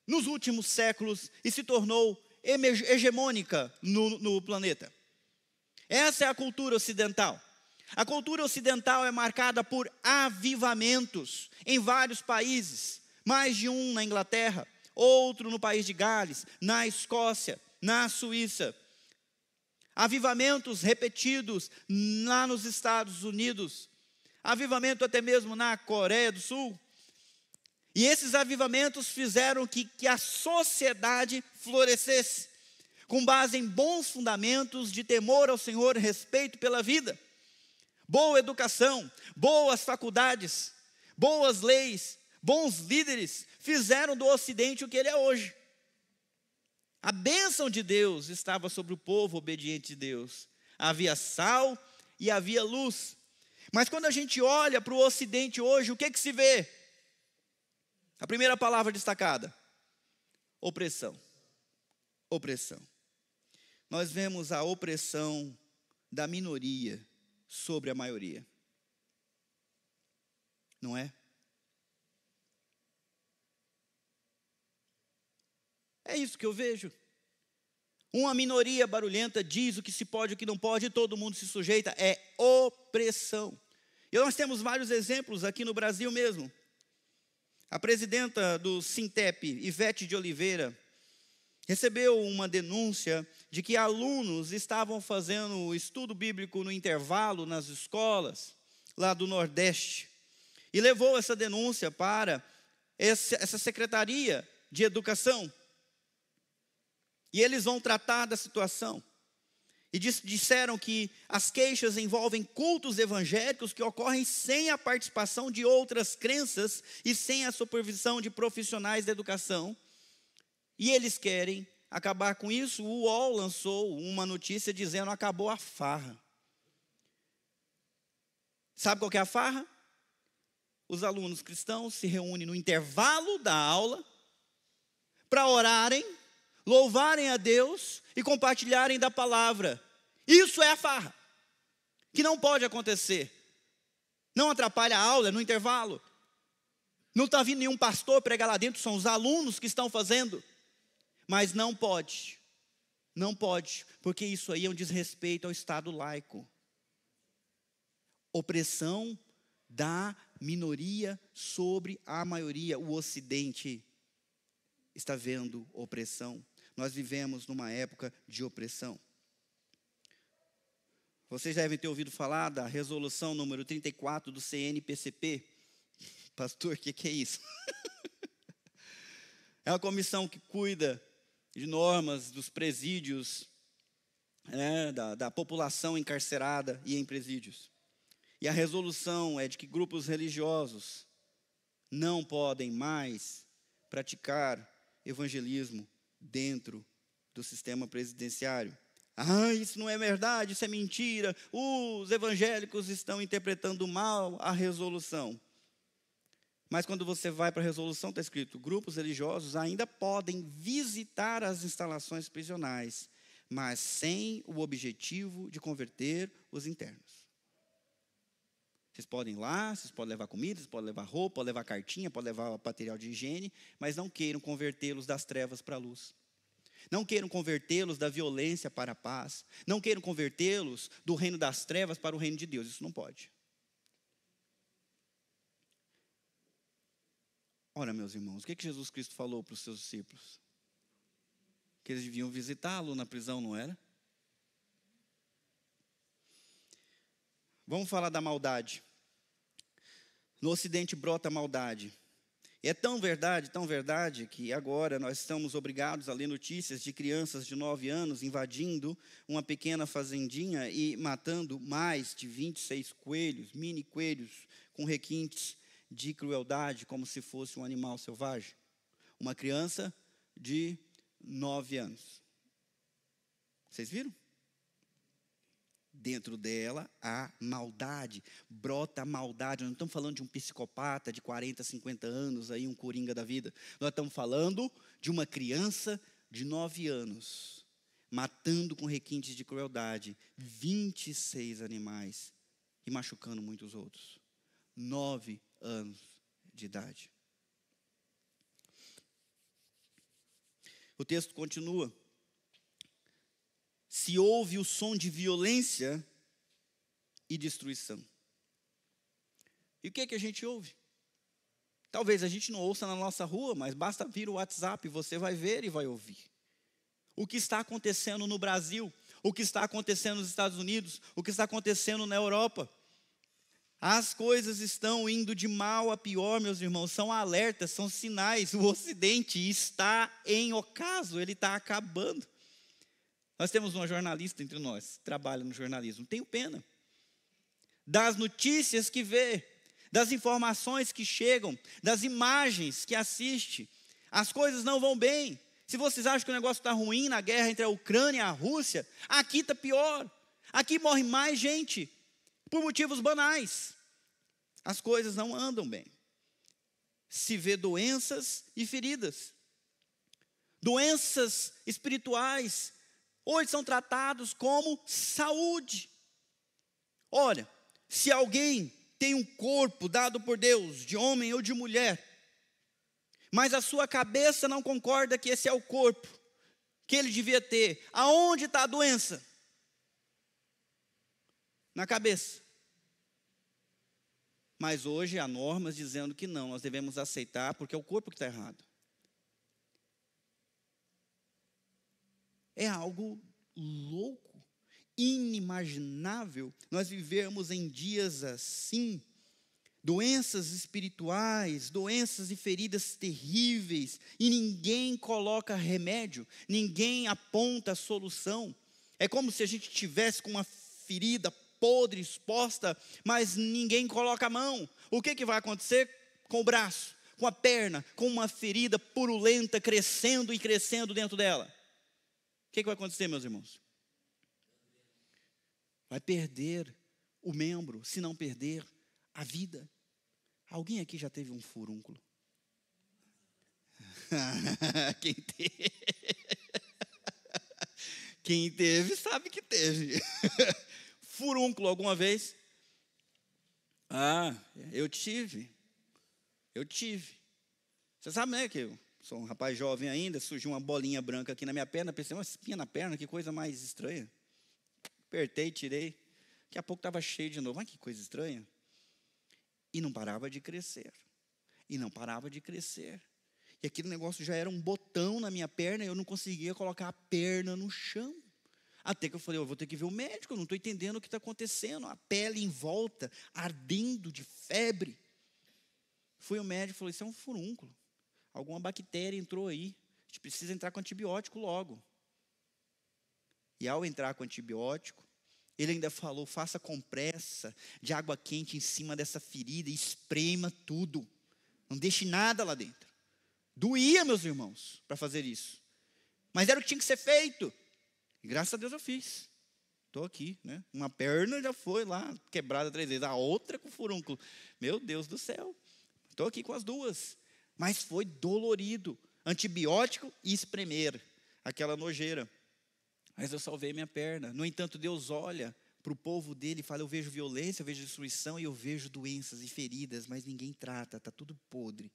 nos últimos séculos e se tornou hegemônica no planeta. Essa é a cultura ocidental. A cultura ocidental é marcada por avivamentos em vários países. Mais de um na Inglaterra, outro no país de Gales, na Escócia, na Suíça. Avivamentos repetidos lá nos Estados Unidos. Avivamento até mesmo na Coreia do Sul. E esses avivamentos fizeram que a sociedade florescesse, com base em bons fundamentos de temor ao Senhor, respeito pela vida, boa educação, boas faculdades, boas leis, bons líderes, fizeram do Ocidente o que ele é hoje. A bênção de Deus estava sobre o povo obediente de Deus. Havia sal e havia luz. Mas quando a gente olha para o Ocidente hoje, o que se vê? A primeira palavra destacada: opressão. Opressão. Nós vemos a opressão da minoria sobre a maioria. Não é? É isso que eu vejo. Uma minoria barulhenta diz o que se pode e o que não pode, e todo mundo se sujeita. É opressão. E nós temos vários exemplos aqui no Brasil mesmo. A presidenta do Sintep, Ivete de Oliveira, recebeu uma denúncia de que alunos estavam fazendo estudo bíblico no intervalo nas escolas lá do Nordeste. E levou essa denúncia para essa Secretaria de Educação. E eles vão tratar da situação. E disseram que as queixas envolvem cultos evangélicos que ocorrem sem a participação de outras crenças e sem a supervisão de profissionais da educação. E eles querem acabar com isso. O UOL lançou uma notícia dizendo: acabou a farra. Sabe qual que é a farra? Os alunos cristãos se reúnem no intervalo da aula para orarem, louvarem a Deus e compartilharem da palavra. Isso é a farra, que não pode acontecer. Não atrapalha a aula, é no intervalo. Não está vindo nenhum pastor pregar lá dentro, são os alunos que estão fazendo. Mas não pode, porque isso aí é um desrespeito ao Estado laico. Opressão da minoria sobre a maioria. O Ocidente está vendo opressão. Nós vivemos numa época de opressão. Vocês devem ter ouvido falar da resolução número 34 do CNPCP. Pastor, o que é isso? É uma comissão que cuida de normas dos presídios, da população encarcerada e em presídios. E a resolução é de que grupos religiosos não podem mais praticar evangelismo dentro do sistema presidenciário. Isso não é verdade, isso é mentira. Os evangélicos estão interpretando mal a resolução. Mas quando você vai para a resolução, está escrito: grupos religiosos ainda podem visitar as instalações prisionais, mas sem o objetivo de converter os internos. Vocês podem ir lá, vocês podem levar comida, vocês podem levar roupa, podem levar cartinha, podem levar material de higiene, mas não queiram convertê-los das trevas para a luz. Não queiram convertê-los da violência para a paz. Não queiram convertê-los do reino das trevas para o reino de Deus. Isso não pode. Ora, meus irmãos, o que Jesus Cristo falou para os seus discípulos? Que eles deviam visitá-lo na prisão, não era? Vamos falar da maldade. No Ocidente brota a maldade. E é tão verdade, que agora nós estamos obrigados a ler notícias de crianças de 9 anos invadindo uma pequena fazendinha e matando mais de 26 coelhos, mini coelhos, com requintes de crueldade, como se fosse um animal selvagem. Uma criança de 9 anos. Vocês viram? Dentro dela há maldade, brota a maldade. Nós não estamos falando de um psicopata de 40, 50 anos, aí, um coringa da vida. Nós estamos falando de uma criança de 9 anos, matando com requintes de crueldade 26 animais e machucando muitos outros. 9 anos de idade. O texto continua. Se ouve o som de violência e destruição. E o que é que a gente ouve? Talvez a gente não ouça na nossa rua, mas basta vir o WhatsApp, você vai ver e vai ouvir. O que está acontecendo no Brasil, o que está acontecendo nos Estados Unidos, o que está acontecendo na Europa. As coisas estão indo de mal a pior, meus irmãos, são alertas, são sinais. O Ocidente está em ocaso, ele está acabando. Nós temos uma jornalista entre nós, que trabalha no jornalismo, tenho pena. Das notícias que vê, das informações que chegam, das imagens que assiste, as coisas não vão bem. Se vocês acham que o negócio está ruim na guerra entre a Ucrânia e a Rússia, aqui está pior. Aqui morre mais gente, por motivos banais. As coisas não andam bem. Se vê doenças e feridas. Doenças espirituais, hoje são tratados como saúde. Olha, se alguém tem um corpo dado por Deus, de homem ou de mulher, mas a sua cabeça não concorda que esse é o corpo que ele devia ter, aonde está a doença? Na cabeça. Mas hoje há normas dizendo que não, nós devemos aceitar porque é o corpo que está errado. É algo louco, inimaginável, nós vivemos em dias assim, doenças espirituais, doenças e feridas terríveis, e ninguém coloca remédio, ninguém aponta a solução. É como se a gente tivesse com uma ferida podre, exposta, mas ninguém coloca a mão. O que vai acontecer com o braço, com a perna, com uma ferida purulenta crescendo e crescendo dentro dela? O que vai acontecer, meus irmãos? Vai perder o membro, se não perder a vida. Alguém aqui já teve um furúnculo? Quem teve sabe que teve. Furúnculo alguma vez? Eu tive. Você sabe, né, que eu sou um rapaz jovem ainda, surgiu uma bolinha branca aqui na minha perna, pensei, uma espinha na perna, que coisa mais estranha. Apertei, tirei. Daqui a pouco estava cheio de novo. Que coisa estranha. E não parava de crescer. E aquele negócio já era um botão na minha perna, e eu não conseguia colocar a perna no chão. Até que eu falei, eu vou ter que ver o médico, eu não estou entendendo o que está acontecendo. A pele em volta, ardendo de febre. Fui ao médico e falei, isso é um furúnculo. Alguma bactéria entrou aí. A gente precisa entrar com antibiótico logo. E ao entrar com antibiótico, ele ainda falou, faça compressa de água quente em cima dessa ferida e esprema tudo. Não deixe nada lá dentro. Doía, meus irmãos, para fazer isso. Mas era o que tinha que ser feito. E graças a Deus eu fiz. Estou aqui, né? Uma perna já foi lá, quebrada 3 vezes. A outra com furúnculo. Meu Deus do céu. Estou aqui com as duas. Mas foi dolorido. Antibiótico e espremer. Aquela nojeira. mas eu salvei minha perna. No entanto, Deus olha para o povo dele e fala: eu vejo violência, eu vejo destruição e eu vejo doenças e feridas, mas ninguém trata, está tudo podre.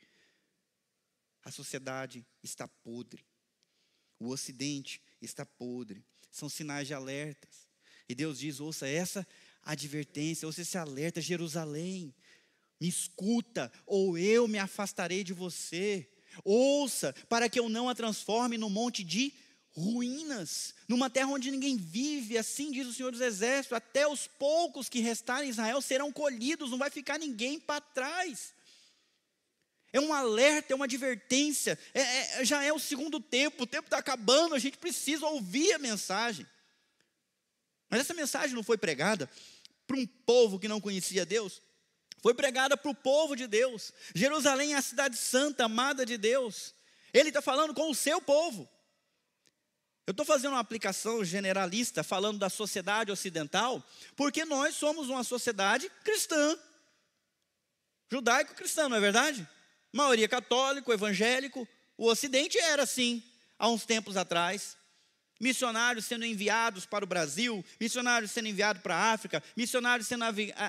A sociedade está podre. O Ocidente está podre. São sinais de alertas. E Deus diz: ouça essa advertência, ouça esse alerta: Jerusalém, me escuta, ou eu me afastarei de você. Ouça, para que eu não a transforme num monte de ruínas, numa terra onde ninguém vive. Assim diz o Senhor dos Exércitos: até os poucos que restarem em Israel serão colhidos, não vai ficar ninguém para trás. É um alerta, é uma advertência, já é o segundo tempo, o tempo está acabando, a gente precisa ouvir a mensagem. Mas essa mensagem não foi pregada para um povo que não conhecia Deus, foi pregada para o povo de Deus. Jerusalém é a cidade santa, amada de Deus. Ele está falando com o seu povo. Eu estou fazendo uma aplicação generalista, falando da sociedade ocidental, porque nós somos uma sociedade cristã, judaico-cristã, não é verdade? Maioria católico, evangélico. O Ocidente era assim, há uns tempos atrás. Missionários sendo enviados para o Brasil, missionários sendo enviados para a África, missionários sendo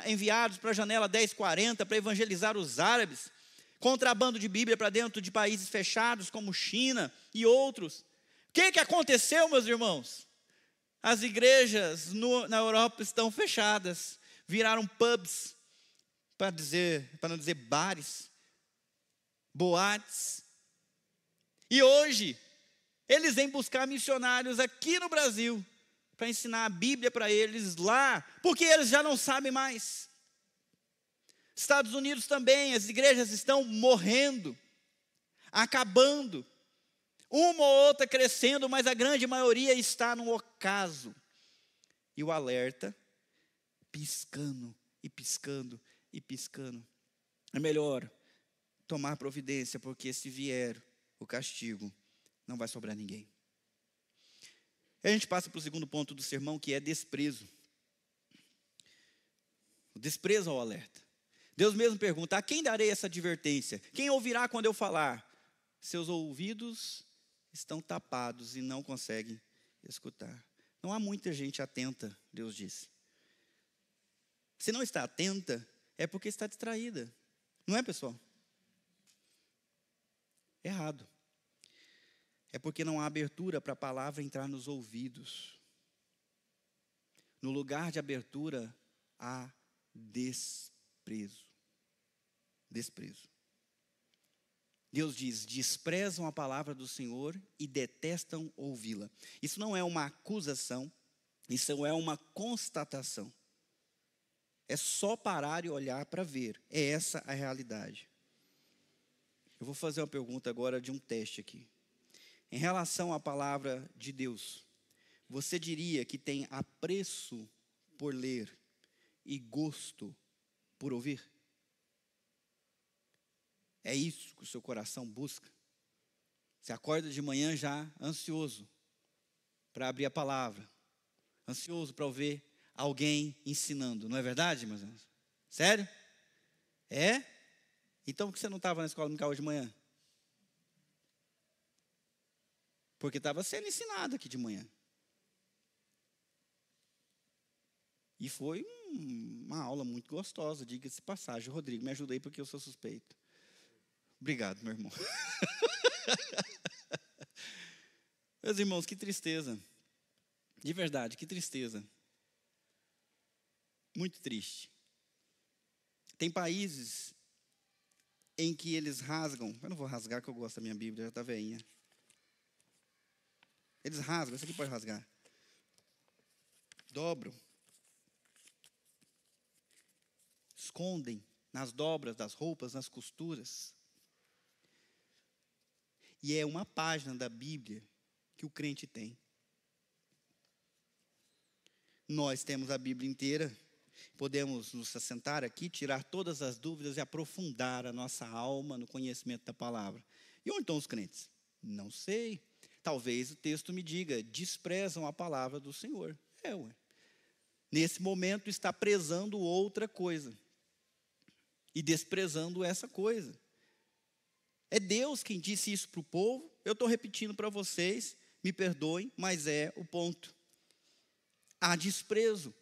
enviados para a janela 1040 para evangelizar os árabes, contrabando de Bíblia para dentro de países fechados como China e outros. O que aconteceu, meus irmãos? As igrejas na Europa estão fechadas, viraram pubs, para não dizer bares, boates. E hoje eles vêm buscar missionários aqui no Brasil para ensinar a Bíblia para eles lá, porque eles já não sabem mais. Estados Unidos também, as igrejas estão morrendo, acabando. Uma ou outra crescendo, mas a grande maioria está no ocaso. E o alerta piscando e piscando e piscando. É melhor tomar providência, porque se vier o castigo, não vai sobrar ninguém. A gente passa para o segundo ponto do sermão, que é desprezo. O desprezo ao alerta. Deus mesmo pergunta: a quem darei essa advertência? Quem ouvirá quando eu falar? Seus ouvidos estão tapados e não conseguem escutar. Não há muita gente atenta, Deus disse. Se não está atenta, é porque está distraída. Não é, pessoal? Errado. É porque não há abertura para a palavra entrar nos ouvidos. No lugar de abertura, há desprezo. Desprezo. Deus diz: desprezam a palavra do Senhor e detestam ouvi-la. Isso não é uma acusação, isso é uma constatação. É só parar e olhar para ver. É essa a realidade. Eu vou fazer uma pergunta agora de um teste aqui. Em relação à palavra de Deus, você diria que tem apreço por ler e gosto por ouvir? É isso que o seu coração busca? Você acorda de manhã já ansioso para abrir a palavra, ansioso para ouvir alguém ensinando, não é verdade, meus irmãos? Sério? É? Então por que você não estava na escola dominical hoje de manhã? Porque estava sendo ensinado aqui de manhã. E foi uma aula muito gostosa, diga-se de passagem. Rodrigo, me ajuda aí porque eu sou suspeito. Obrigado, meu irmão. Meus irmãos, que tristeza. De verdade, que tristeza. Muito triste. Tem países em que eles rasgam. Eu não vou rasgar, que eu gosto da minha Bíblia, já está veinha. Eles rasgam, esse aqui pode rasgar. Dobram. Escondem nas dobras das roupas, nas costuras. E é uma página da Bíblia que o crente tem. Nós temos a Bíblia inteira. Podemos nos assentar aqui, tirar todas as dúvidas e aprofundar a nossa alma no conhecimento da palavra. E onde estão os crentes? Não sei. Talvez o texto me diga: desprezam a palavra do Senhor. Nesse momento está prezando outra coisa. E desprezando essa coisa. É Deus quem disse isso para o povo. Eu estou repetindo para vocês, me perdoem, mas é o ponto. há desprezo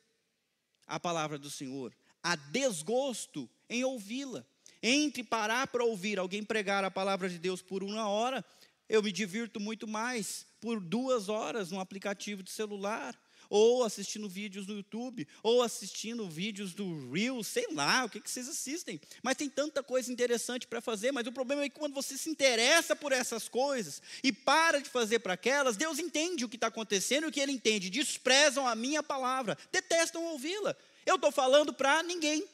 à palavra do Senhor, há desgosto em ouvi-la. Entre parar para ouvir alguém pregar a palavra de Deus por 1 hora, eu me divirto muito mais por 2 horas num aplicativo de celular, ou assistindo vídeos no YouTube, ou assistindo vídeos do Reels, sei lá, o que vocês assistem. Mas tem tanta coisa interessante para fazer, mas o problema é que quando você se interessa por essas coisas e para de fazer para aquelas, Deus entende o que está acontecendo e o que Ele entende. Desprezam a minha palavra, detestam ouvi-la. Eu estou falando para ninguém.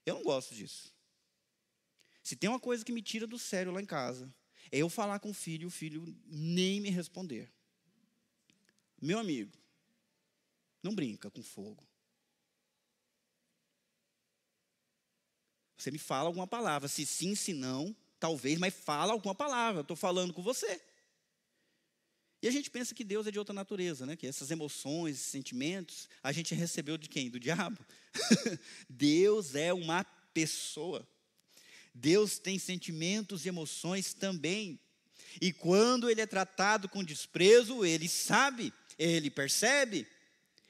Eu não gosto disso. Se tem uma coisa que me tira do sério lá em casa, é eu falar com o filho nem me responder. Meu amigo, não brinca com fogo. Você me fala alguma palavra, se sim, se não, talvez, mas fala alguma palavra, estou falando com você. E a gente pensa que Deus é de outra natureza, né? Que essas emoções, esses sentimentos, a gente recebeu de quem? Do diabo? Deus é uma pessoa. Deus tem sentimentos e emoções também. E quando Ele é tratado com desprezo, Ele sabe, Ele percebe.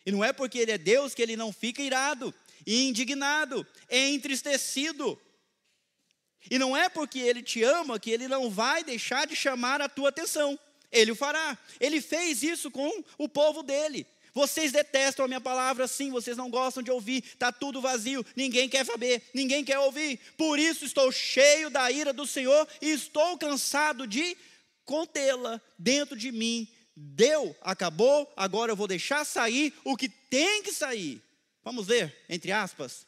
E não é porque Ele é Deus que Ele não fica irado, e indignado, e entristecido. E não é porque Ele te ama que Ele não vai deixar de chamar a tua atenção. Ele o fará. Ele fez isso com o povo dele. Vocês detestam a minha palavra, sim, vocês não gostam de ouvir, está tudo vazio, ninguém quer saber, ninguém quer ouvir. Por isso estou cheio da ira do Senhor e estou cansado de contê-la dentro de mim. Deu, acabou, agora eu vou deixar sair o que tem que sair. Vamos ler, entre aspas.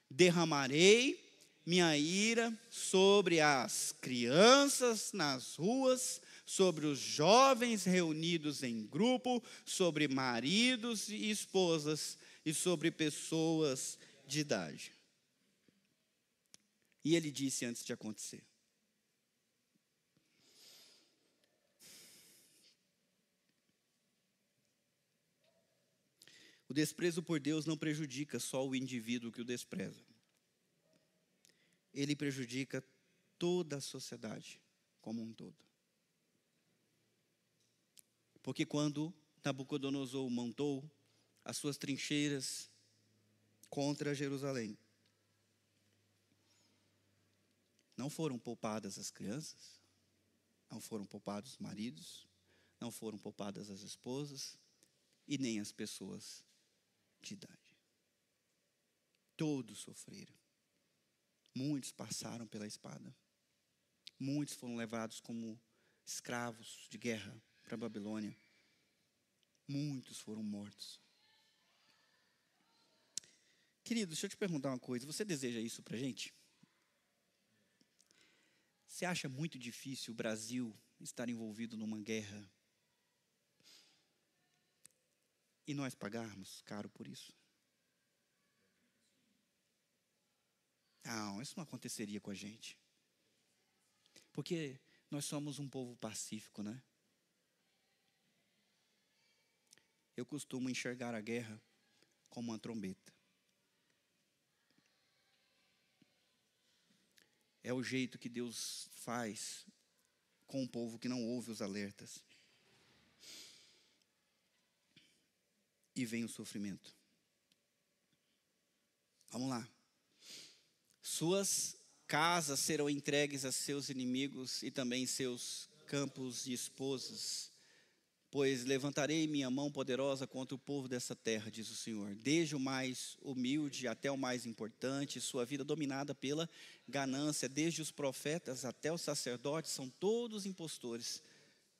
Derramarei minha ira sobre as crianças nas ruas, sobre os jovens reunidos em grupo, sobre maridos e esposas e sobre pessoas de idade. E ele disse antes de acontecer. O desprezo por Deus não prejudica só o indivíduo que o despreza. Ele prejudica toda a sociedade como um todo. Porque quando Nabucodonosor montou as suas trincheiras contra Jerusalém, não foram poupadas as crianças, não foram poupados os maridos, não foram poupadas as esposas e nem as pessoas de idade. Todos sofreram. Muitos passaram pela espada. Muitos foram levados como escravos de guerra para a Babilônia. Muitos foram mortos. Querido, deixa eu te perguntar uma coisa. Você deseja isso para a gente? Você acha muito difícil o Brasil estar envolvido numa guerra e nós pagarmos caro por isso? Não, isso não aconteceria com a gente. Porque nós somos um povo pacífico, né? Eu costumo enxergar a guerra como uma trombeta. É o jeito que Deus faz com um povo que não ouve os alertas. E vem o sofrimento. Vamos lá. Suas casas serão entregues a seus inimigos e também seus campos de esposas. Pois levantarei minha mão poderosa contra o povo dessa terra, diz o Senhor. Desde o mais humilde até o mais importante, sua vida dominada pela ganância. Desde os profetas até os sacerdotes, são todos impostores.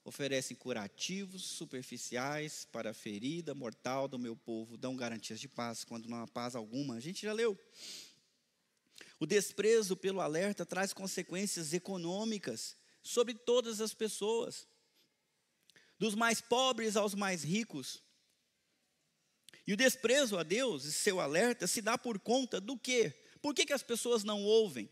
Oferecem curativos superficiais para a ferida mortal do meu povo. Dão garantias de paz quando não há paz alguma. A gente já leu. O desprezo pelo alerta traz consequências econômicas sobre todas as pessoas. Dos mais pobres aos mais ricos. E o desprezo a Deus e seu alerta se dá por conta do quê? Por que as pessoas não ouvem?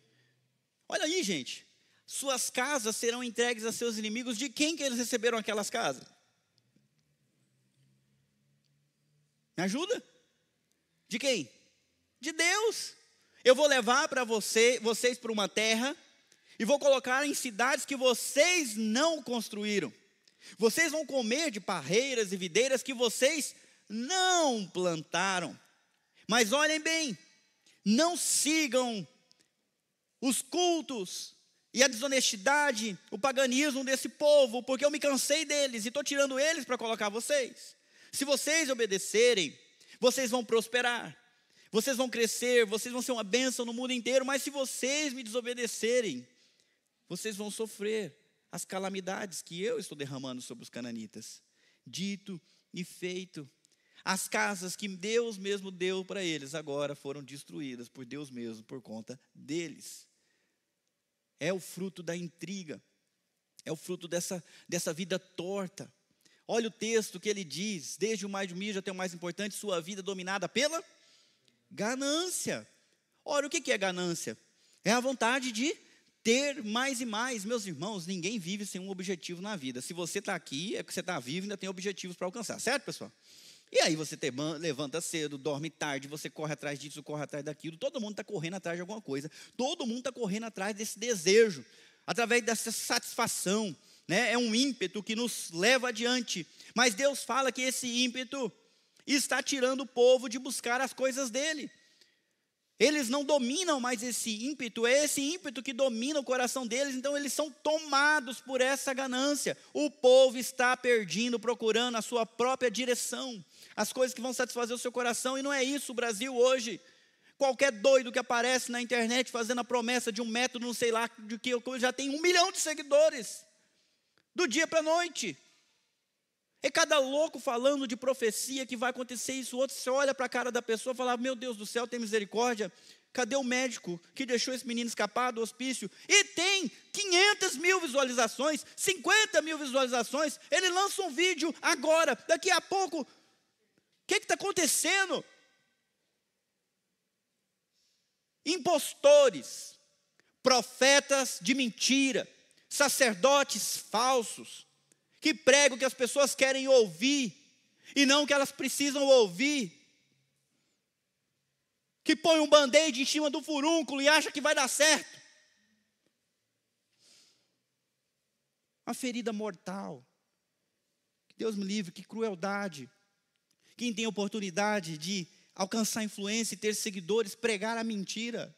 Olha aí, gente. Suas casas serão entregues a seus inimigos. De quem que eles receberam aquelas casas? Me ajuda? De quem? De Deus. Eu vou levar para vocês para uma terra e vou colocar em cidades que vocês não construíram. Vocês vão comer de parreiras e videiras que vocês não plantaram. Mas olhem bem, não sigam os cultos e a desonestidade, o paganismo desse povo, porque eu me cansei deles e estou tirando eles para colocar vocês. Se vocês obedecerem, vocês vão prosperar, vocês vão crescer, vocês vão ser uma bênção no mundo inteiro, mas se vocês me desobedecerem, vocês vão sofrer as calamidades que eu estou derramando sobre os cananitas. Dito e feito. As casas que Deus mesmo deu para eles agora foram destruídas por Deus mesmo, por conta deles. É o fruto da intriga, é o fruto dessa vida torta. Olha o texto que ele diz, desde o mais humilde até o mais importante, sua vida dominada pela ganância. Ora, o que é ganância? É a vontade de ter mais e mais. Meus irmãos, ninguém vive sem um objetivo na vida. Se você está aqui, é porque você está vivo e ainda tem objetivos para alcançar, certo, pessoal? E aí você levanta cedo, dorme tarde, você corre atrás disso, corre atrás daquilo. Todo mundo está correndo atrás de alguma coisa. Todo mundo está correndo atrás desse desejo, através dessa satisfação, né? É um ímpeto que nos leva adiante. Mas Deus fala que esse ímpeto está tirando o povo de buscar as coisas dele. Eles não dominam mais esse ímpeto, é esse ímpeto que domina o coração deles, então eles são tomados por essa ganância. O povo está perdindo, procurando a sua própria direção, as coisas que vão satisfazer o seu coração, e não é isso o Brasil hoje. Qualquer doido que aparece na internet fazendo a promessa de um método, não sei lá, de que já tem 1 milhão de seguidores, do dia para a noite. É cada louco falando de profecia que vai acontecer isso, outro você olha para a cara da pessoa e fala, meu Deus do céu, tem misericórdia, cadê o médico que deixou esse menino escapar do hospício? E tem 500 mil visualizações, 50 mil visualizações, ele lança um vídeo agora, daqui a pouco, o que está acontecendo? Impostores, profetas de mentira, sacerdotes falsos, que pregam o que as pessoas querem ouvir, e não o que elas precisam ouvir, que põe um band-aid em cima do furúnculo e acha que vai dar certo. Uma ferida mortal. Que Deus me livre, que crueldade. Quem tem oportunidade de alcançar influência e ter seguidores, pregar a mentira,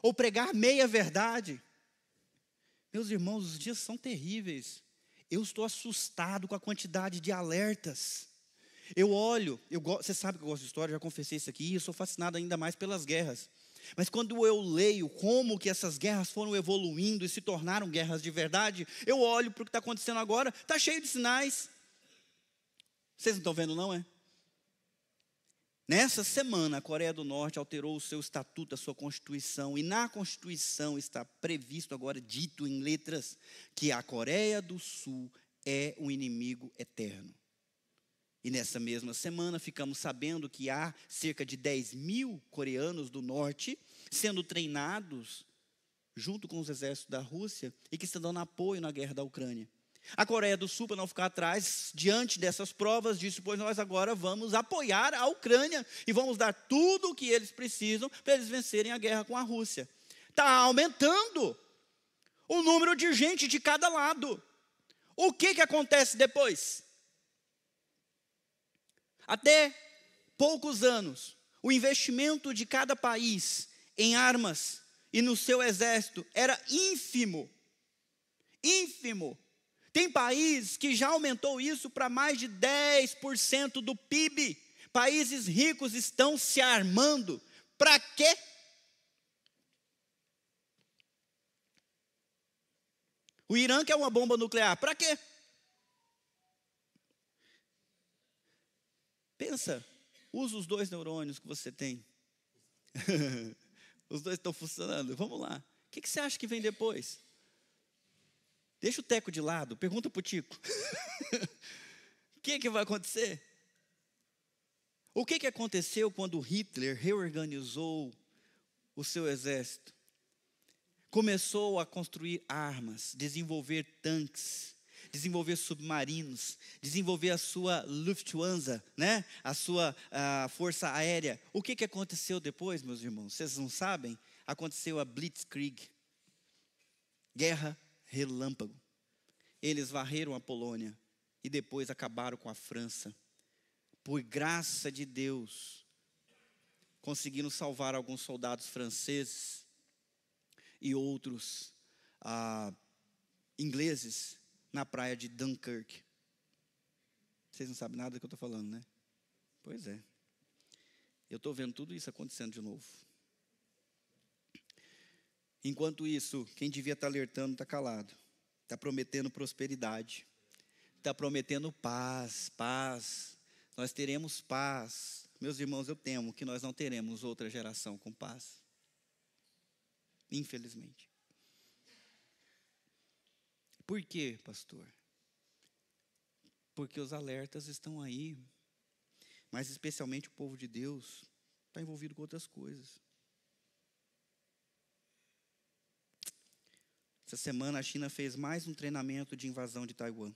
ou pregar meia verdade. Meus irmãos, os dias são terríveis. Eu estou assustado com a quantidade de alertas. Eu olho, você sabe que eu gosto de história, já confessei isso aqui, e eu sou fascinado ainda mais pelas guerras. Mas quando eu leio como que essas guerras foram evoluindo e se tornaram guerras de verdade, eu olho para o que está acontecendo agora, está cheio de sinais. Vocês não estão vendo não, é? Nessa semana, a Coreia do Norte alterou o seu estatuto, a sua Constituição, e na Constituição está previsto agora, dito em letras, que a Coreia do Sul é um inimigo eterno. E nessa mesma semana, ficamos sabendo que há cerca de 10 mil coreanos do Norte sendo treinados junto com os exércitos da Rússia e que estão dando apoio na guerra da Ucrânia. A Coreia do Sul, para não ficar atrás, diante dessas provas, disse, pois nós agora vamos apoiar a Ucrânia e vamos dar tudo o que eles precisam para eles vencerem a guerra com a Rússia. Está aumentando o número de gente de cada lado. O que acontece depois? Até poucos anos, o investimento de cada país em armas e no seu exército era ínfimo. Ínfimo. Tem país que já aumentou isso para mais de 10% do PIB. Países ricos estão se armando. Para quê? O Irã quer uma bomba nuclear. Para quê? Pensa, usa os 2 neurônios que você tem. Os 2 estão funcionando. Vamos lá. O que você acha que vem depois? Deixa o Teco de lado, pergunta para o Tico. O que vai acontecer? O que aconteceu quando Hitler reorganizou o seu exército? Começou a construir armas, desenvolver tanques, desenvolver submarinos, desenvolver a sua Luftwaffe, né? A sua força aérea. O que aconteceu depois, meus irmãos? Vocês não sabem? Aconteceu a Blitzkrieg. Guerra relâmpago. eles varreram a Polônia e depois acabaram com a França. Por graça de Deus, conseguiram salvar alguns soldados franceses e outros ingleses na praia de Dunkirk. Vocês não sabem nada do que eu estou falando, né? Pois é. Eu estou vendo tudo isso acontecendo de novo. Enquanto isso, quem devia estar alertando está calado. Está prometendo prosperidade. Está prometendo paz. Nós teremos paz. Meus irmãos, eu temo que nós não teremos outra geração com paz. Infelizmente. Por quê, pastor? Porque os alertas estão aí. Mas especialmente o povo de Deus está envolvido com outras coisas. Essa semana a China fez mais um treinamento de invasão de Taiwan.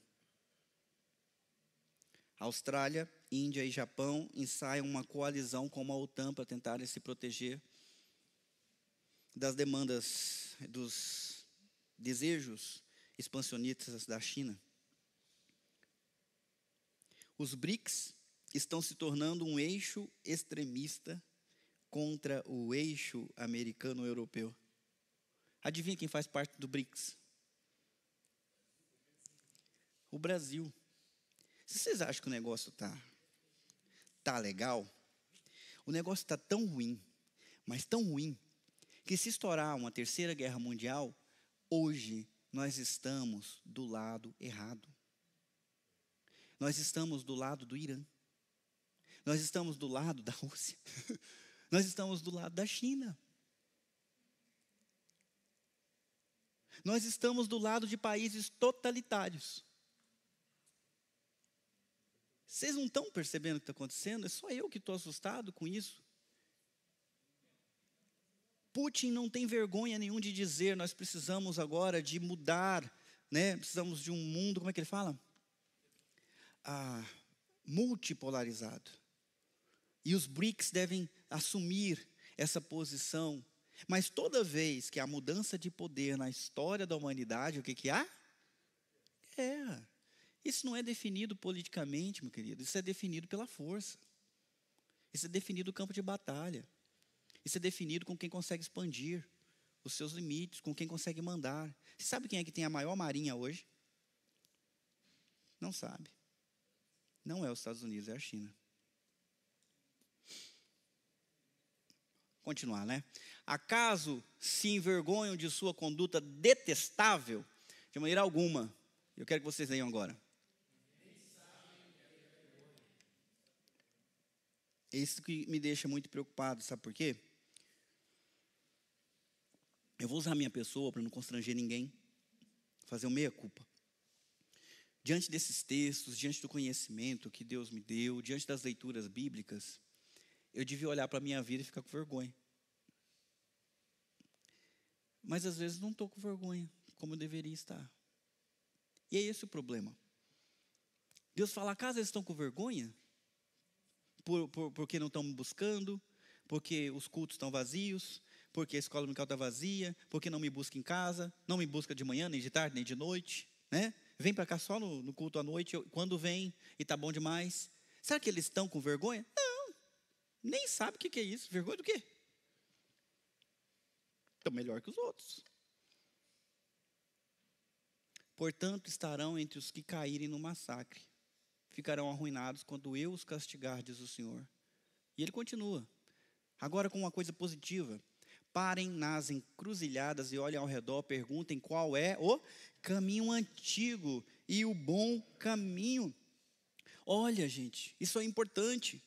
Austrália, Índia e Japão ensaiam uma coalizão com a OTAN para tentarem se proteger das demandas, dos desejos expansionistas da China. Os BRICS estão se tornando um eixo extremista contra o eixo americano-europeu. Adivinha quem faz parte do BRICS? O Brasil. Se vocês acham que o negócio tá legal, o negócio está tão ruim, mas tão ruim, que se estourar uma terceira guerra mundial, hoje nós estamos do lado errado. Nós estamos do lado do Irã. Nós estamos do lado da Rússia. Nós estamos do lado da China. Nós estamos do lado de países totalitários. Vocês não estão percebendo o que está acontecendo? É só eu que estou assustado com isso. Putin não tem vergonha nenhuma de dizer, nós precisamos agora de mudar, né? Precisamos de um mundo, como é que ele fala? Multipolarizado. E os BRICS devem assumir essa posição. Mas toda vez que há mudança de poder na história da humanidade, o que há? Isso não é definido politicamente, meu querido. Isso é definido pela força. Isso é definido no campo de batalha. Isso é definido com quem consegue expandir os seus limites, com quem consegue mandar. Você sabe quem é que tem a maior marinha hoje? Não sabe. Não é os Estados Unidos, é a China. Continuar, né? Acaso se envergonham de sua conduta detestável? De maneira alguma. Eu quero que vocês leiam agora. Isso que me deixa muito preocupado, sabe por quê? Eu vou usar a minha pessoa para não constranger ninguém, fazer uma meia-culpa. Diante desses textos, diante do conhecimento que Deus me deu, diante das leituras bíblicas, eu devia olhar para a minha vida e ficar com vergonha. Mas às vezes não estou com vergonha, como eu deveria estar. E é esse o problema. Deus fala, acaso eles estão com vergonha? Porque não estão me buscando? Porque os cultos estão vazios? Porque a escola dominical está vazia? Porque não me busca em casa? Não me busca de manhã, nem de tarde, nem de noite? Né? Vem para cá só no culto à noite, quando vem e está bom demais. Será que eles estão com vergonha? Não, nem sabe o que é isso. Vergonha do quê? Estão melhor que os outros. Portanto, estarão entre os que caírem no massacre. Ficarão arruinados quando eu os castigar, diz o Senhor. E ele continua. Agora com uma coisa positiva. Parem nas encruzilhadas e olhem ao redor, perguntem qual é o caminho antigo e o bom caminho. Olha, gente, isso é importante.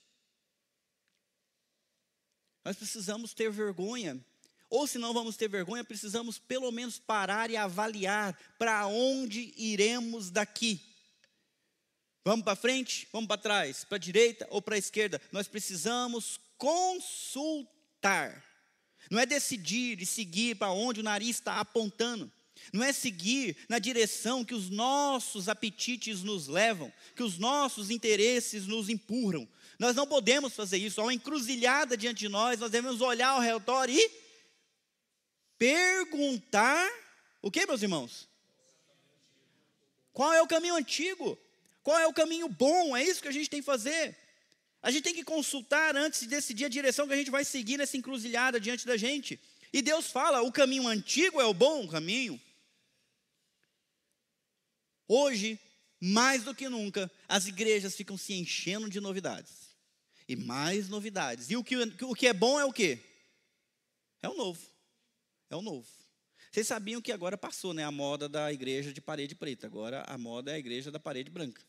Nós precisamos ter vergonha. Ou se não vamos ter vergonha, precisamos pelo menos parar e avaliar para onde iremos daqui. Vamos para frente? Vamos para trás? Para a direita ou para a esquerda? Nós precisamos consultar. Não é decidir e seguir para onde o nariz está apontando. Não é seguir na direção que os nossos apetites nos levam, que os nossos interesses nos empurram. Nós não podemos fazer isso. Há uma encruzilhada diante de nós, nós devemos olhar ao redor e perguntar, o que, meus irmãos? Qual é o caminho antigo? Qual é o caminho bom? É isso que a gente tem que fazer. A gente tem que consultar antes de decidir a direção que a gente vai seguir nessa encruzilhada diante da gente. E Deus fala, o caminho antigo é o bom caminho. Hoje, mais do que nunca, as igrejas ficam se enchendo de novidades. E mais novidades. E o que é bom é o quê? É o novo. É o novo. Vocês sabiam que agora passou, né, a moda da igreja de parede preta. Agora a moda é a igreja da parede branca.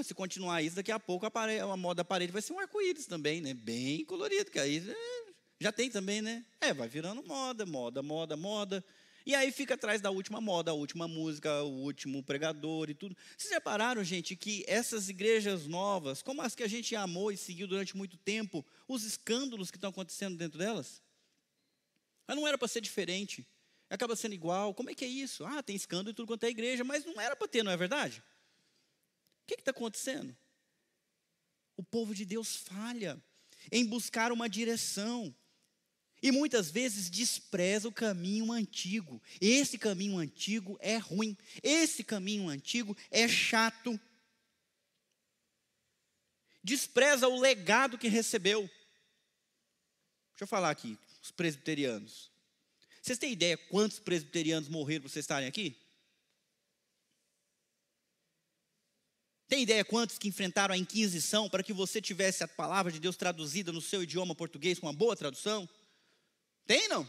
Se continuar isso, daqui a pouco a moda da parede vai ser um arco-íris também, né? Bem colorido, que aí já tem também, né? Vai virando moda. E aí fica atrás da última moda, a última música, o último pregador e tudo. Vocês repararam, gente, que essas igrejas novas, como as que a gente amou e seguiu durante muito tempo, os escândalos que estão acontecendo dentro delas? Mas não era para ser diferente. Acaba sendo igual. Como é que é isso? Tem escândalo e tudo quanto é igreja, mas não era para ter, não é verdade? O que está acontecendo? O povo de Deus falha em buscar uma direção. E muitas vezes despreza o caminho antigo. Esse caminho antigo é ruim. Esse caminho antigo é chato. Despreza o legado que recebeu. Deixa eu falar aqui, os presbiterianos. Vocês têm ideia quantos presbiterianos morreram por vocês estarem aqui? Tem ideia quantos que enfrentaram a Inquisição para que você tivesse a palavra de Deus traduzida no seu idioma português com uma boa tradução? Tem, não?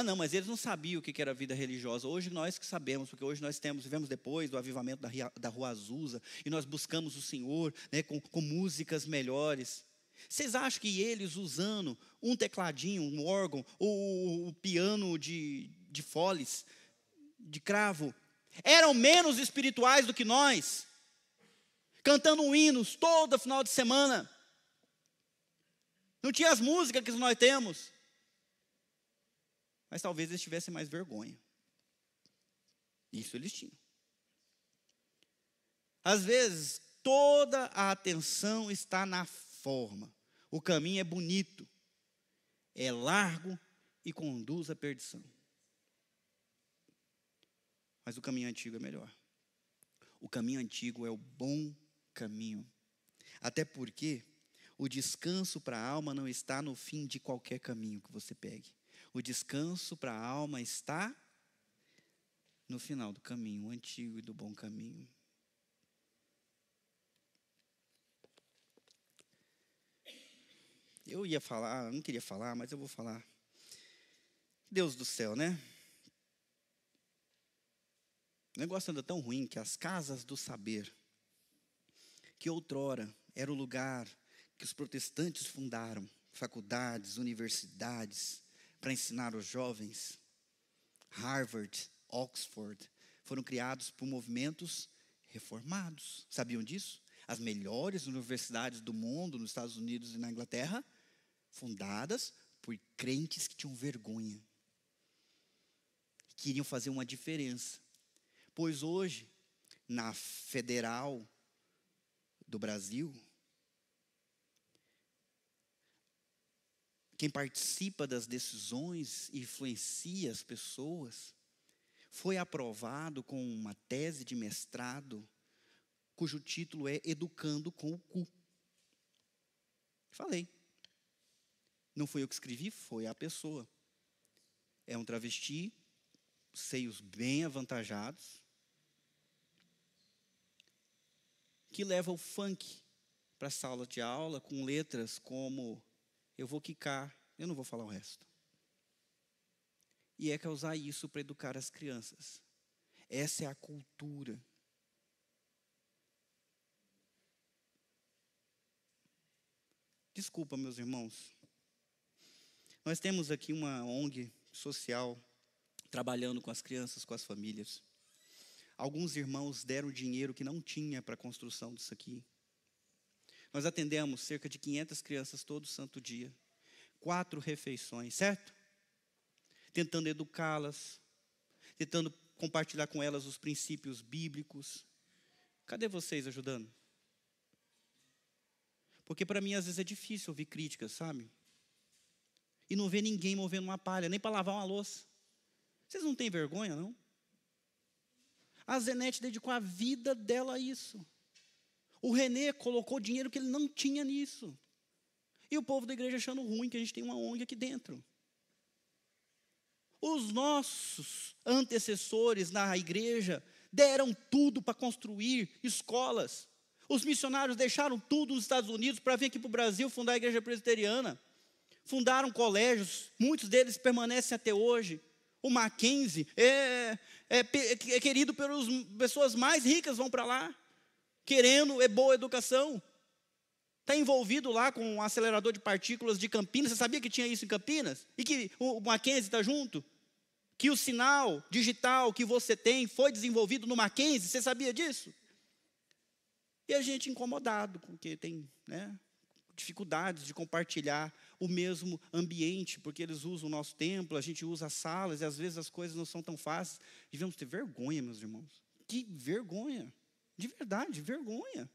Não, mas eles não sabiam o que era a vida religiosa. Hoje nós que sabemos, porque hoje nós vivemos depois do avivamento da Rua Azusa, e nós buscamos o Senhor, né, com músicas melhores. Vocês acham que eles usando um tecladinho, um órgão, ou o piano de foles, de cravo, eram menos espirituais do que nós? Cantando hinos todo final de semana. Não tinha as músicas que nós temos. Mas talvez eles tivessem mais vergonha. Isso eles tinham. Às vezes, toda a atenção está na forma. O caminho é bonito, é largo e conduz à perdição. Mas o caminho antigo é melhor. O caminho antigo é o bom caminho. Até porque o descanso para a alma não está no fim de qualquer caminho que você pegue. O descanso para a alma está no final do caminho, o antigo e do bom caminho. Eu ia falar, não queria falar, mas eu vou falar. Deus do céu, né? O negócio anda tão ruim que as casas do saber, que outrora era o lugar que os protestantes fundaram, faculdades, universidades, para ensinar os jovens, Harvard, Oxford, foram criados por movimentos reformados. Sabiam disso? As melhores universidades do mundo, nos Estados Unidos e na Inglaterra, fundadas por crentes que tinham vergonha, queriam fazer uma diferença. Pois hoje, na Federal do Brasil, quem participa das decisões e influencia as pessoas, foi aprovado com uma tese de mestrado, cujo título é Educando com o Cu. Falei. Não fui eu que escrevi, foi a pessoa. É um travesti, seios bem avantajados, que leva o funk para a sala de aula com letras como eu vou quicar, eu não vou falar o resto. E é que usar isso para educar as crianças. Essa é a cultura. Desculpa, meus irmãos. Nós temos aqui uma ONG social trabalhando com as crianças, com as famílias. Alguns irmãos deram dinheiro que não tinha para a construção disso aqui. Nós atendemos cerca de 500 crianças todo santo dia. 4 refeições, certo? Tentando educá-las, tentando compartilhar com elas os princípios bíblicos. Cadê vocês ajudando? Porque para mim às vezes é difícil ouvir críticas, sabe? E não ver ninguém movendo uma palha, nem para lavar uma louça. Vocês não têm vergonha, não? A Zenete dedicou a vida dela a isso. O Renê colocou dinheiro que ele não tinha nisso. E o povo da igreja achando ruim que a gente tem uma ONG aqui dentro. Os nossos antecessores na igreja deram tudo para construir escolas. Os missionários deixaram tudo nos Estados Unidos para vir aqui para o Brasil fundar a igreja presbiteriana. Fundaram colégios, muitos deles permanecem até hoje. O Mackenzie é querido pelas pessoas mais ricas, vão para lá, querendo boa educação. Está envolvido lá com um acelerador de partículas de Campinas. Você sabia que tinha isso em Campinas? E que o Mackenzie está junto? Que o sinal digital que você tem foi desenvolvido no Mackenzie. Você sabia disso? E a gente incomodado, porque tem dificuldades de compartilhar o mesmo ambiente, porque eles usam o nosso templo, a gente usa as salas, e às vezes as coisas não são tão fáceis. Devemos ter vergonha, meus irmãos. Que vergonha. De verdade, vergonha.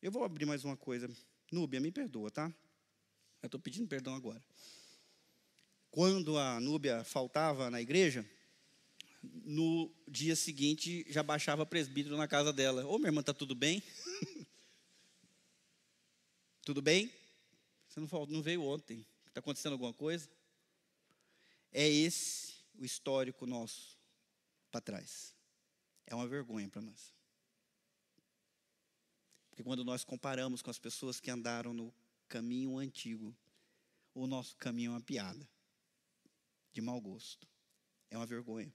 Eu vou abrir mais uma coisa. Núbia, me perdoa, tá? Eu estou pedindo perdão agora. Quando a Núbia faltava na igreja, no dia seguinte já baixava presbítero na casa dela. Ô, minha irmã, está tudo bem? Tudo bem? Você não veio ontem. Está acontecendo alguma coisa? É esse o histórico nosso para trás. É uma vergonha para nós. Porque quando nós comparamos com as pessoas que andaram no caminho antigo, o nosso caminho é uma piada, de mau gosto. É uma vergonha.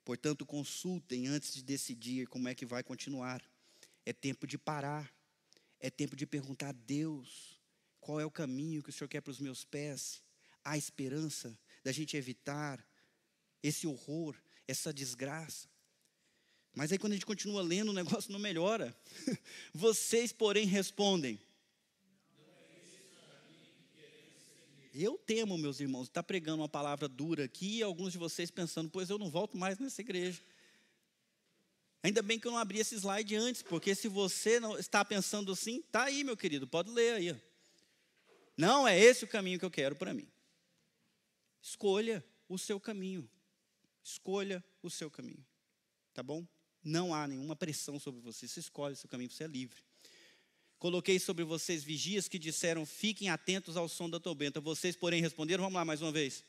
Portanto, consultem antes de decidir como é que vai continuar. É tempo de parar. É tempo de perguntar a Deus, qual é o caminho que o Senhor quer para os meus pés? Há esperança da gente evitar esse horror, essa desgraça. Mas aí quando a gente continua lendo, o negócio não melhora. Vocês, porém, respondem. Eu temo, meus irmãos, estar pregando uma palavra dura aqui e alguns de vocês pensando, pois eu não volto mais nessa igreja. Ainda bem que eu não abri esse slide antes, porque se você não está pensando assim, está aí, meu querido, pode ler aí. Não é esse o caminho que eu quero para mim. Escolha o seu caminho. Escolha o seu caminho. Tá bom? Não há nenhuma pressão sobre você. Você escolhe o seu caminho, você é livre. Coloquei sobre vocês vigias que disseram, fiquem atentos ao som da trombeta. Vocês, porém, responderam, vamos lá mais uma vez.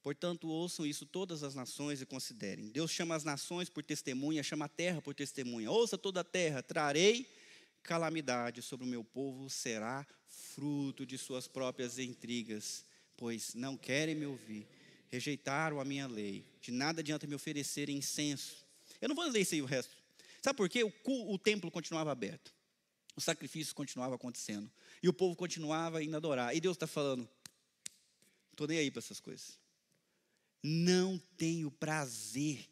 Portanto, ouçam isso todas as nações e considerem. Deus chama as nações por testemunha, chama a terra por testemunha. Ouça toda a terra, trarei calamidade sobre o meu povo, será fruto de suas próprias intrigas, pois não querem me ouvir. Rejeitaram a minha lei. De nada adianta me oferecer incenso. Eu não vou ler isso aí o resto. Sabe por quê? O templo continuava aberto. Os sacrifícios continuavam acontecendo. E o povo continuava indo adorar. E Deus está falando, estou nem aí para essas coisas. Não tenho prazer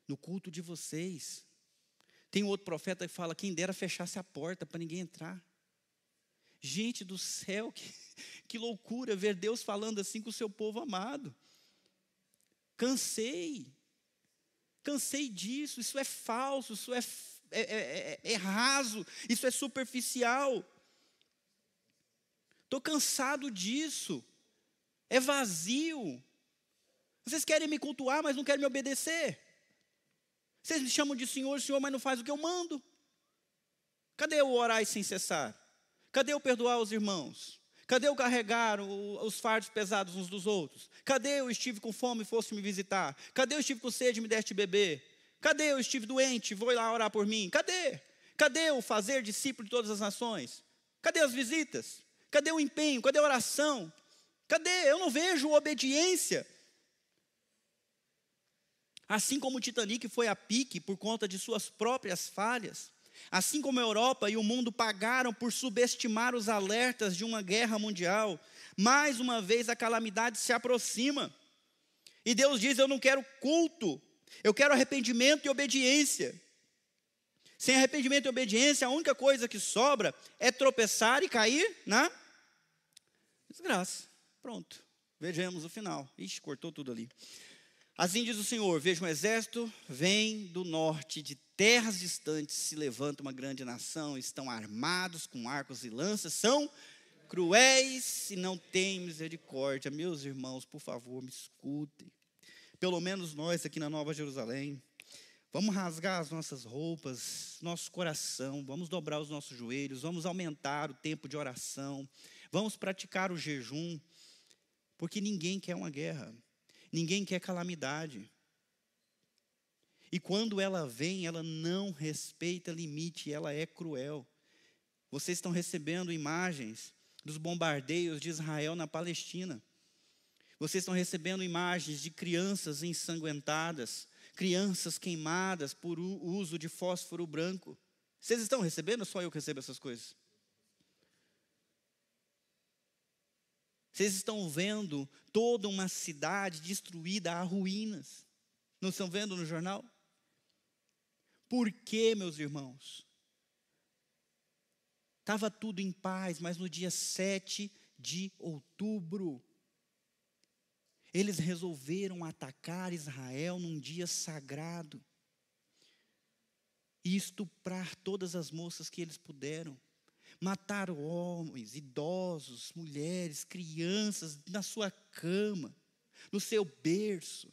no culto de vocês. Tem outro profeta que fala, quem dera fechasse a porta para ninguém entrar. Gente do céu, que loucura ver Deus falando assim com o seu povo amado. Cansei disso, isso é falso, isso é raso, isso é superficial. Estou cansado disso, é vazio. Vocês querem me cultuar, mas não querem me obedecer. Vocês me chamam de Senhor, Senhor, mas não faz o que eu mando. Cadê o orar sem cessar? Cadê o perdoar os irmãos? Cadê o carregar os fardos pesados uns dos outros? Cadê eu estive com fome e foste me visitar? Cadê eu estive com sede e me deste beber? Cadê eu estive doente, vou lá orar por mim? Cadê? Cadê o fazer discípulo de todas as nações? Cadê as visitas? Cadê o empenho? Cadê a oração? Cadê? Eu não vejo obediência. Assim como o Titanic foi a pique por conta de suas próprias falhas, assim como a Europa e o mundo pagaram por subestimar os alertas de uma guerra mundial, mais uma vez a calamidade se aproxima. E Deus diz, eu não quero culto, eu quero arrependimento e obediência. Sem arrependimento e obediência, a única coisa que sobra é tropeçar e cair na desgraça. Pronto, vejamos o final. Ixi, cortou tudo ali. Assim diz o Senhor, veja um exército, vem do norte, de terras distantes, se levanta uma grande nação, estão armados com arcos e lanças, são Cruéis e não têm misericórdia. Meus irmãos, por favor, me escutem. Pelo menos nós aqui na Nova Jerusalém, vamos rasgar as nossas roupas, nosso coração, vamos dobrar os nossos joelhos, vamos aumentar o tempo de oração, vamos praticar o jejum, porque ninguém quer uma guerra, ninguém quer calamidade. E quando ela vem, ela não respeita limite, ela é cruel. Vocês estão recebendo imagens dos bombardeios de Israel na Palestina. Vocês estão recebendo imagens de crianças ensanguentadas, crianças queimadas por uso de fósforo branco. Vocês estão recebendo ou só eu que recebo essas coisas? Vocês estão vendo toda uma cidade destruída a ruínas. Não estão vendo no jornal? Por quê, meus irmãos? Estava tudo em paz, mas no dia 7 de outubro, eles resolveram atacar Israel num dia sagrado e estuprar todas as moças que eles puderam. Mataram homens, idosos, mulheres, crianças na sua cama, no seu berço.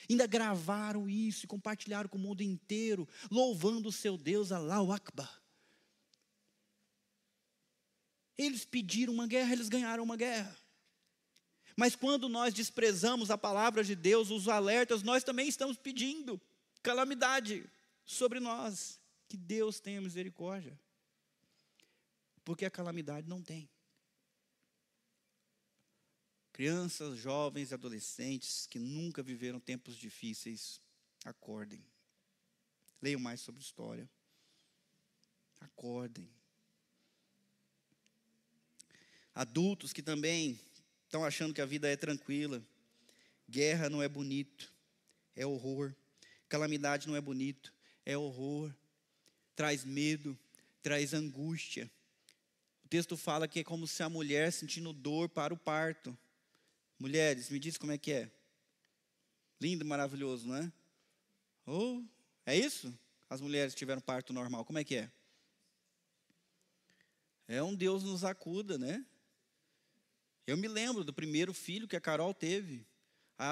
Ainda gravaram isso e compartilharam com o mundo inteiro, louvando o seu Deus, Allahu Akbar. Eles pediram uma guerra, eles ganharam uma guerra. Mas quando nós desprezamos a palavra de Deus, os alertas, nós também estamos pedindo calamidade sobre nós. Que Deus tenha misericórdia. Porque a calamidade não tem. Crianças, jovens, adolescentes que nunca viveram tempos difíceis, acordem. Leiam mais sobre história. Acordem. Adultos que também estão achando que a vida é tranquila. Guerra não é bonito, é horror. Calamidade não é bonito, é horror. Traz medo, traz angústia. O texto fala que é como se a mulher sentindo dor para o parto. Mulheres, me diz como é que é. Lindo, maravilhoso, não é? Oh, é isso? As mulheres tiveram parto normal, como é que é? É um Deus nos acuda, né? Eu me lembro do primeiro filho que a Carol teve.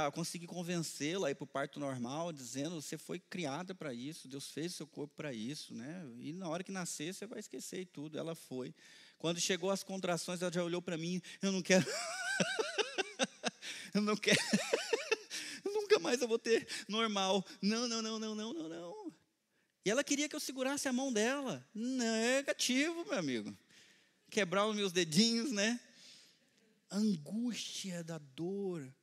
Eu consegui convencê-la a ir para o parto normal, dizendo, você foi criada para isso, Deus fez o seu corpo para isso, né? E na hora que nascer, você vai esquecer e tudo. Ela foi. Quando chegou as contrações, ela já olhou para mim, eu não quero... eu não quero... nunca mais eu vou ter normal. Não, não, não, não, não, não, não. E ela queria que eu segurasse a mão dela. Negativo, meu amigo. Quebrar os meus dedinhos, né? Angústia da dor,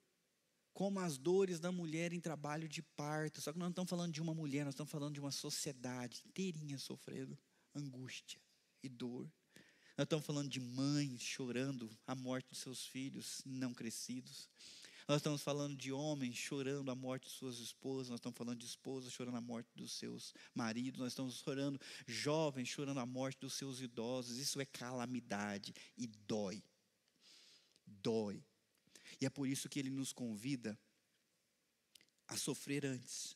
como as dores da mulher em trabalho de parto. Só que nós não estamos falando de uma mulher, nós estamos falando de uma sociedade inteirinha sofrendo angústia e dor. Nós estamos falando de mães chorando a morte dos seus filhos não crescidos. Nós estamos falando de homens chorando a morte de suas esposas. Nós estamos falando de esposas chorando a morte dos seus maridos. Nós estamos chorando, jovens chorando a morte dos seus idosos. Isso é calamidade e dói. Dói. E é por isso que ele nos convida a sofrer antes.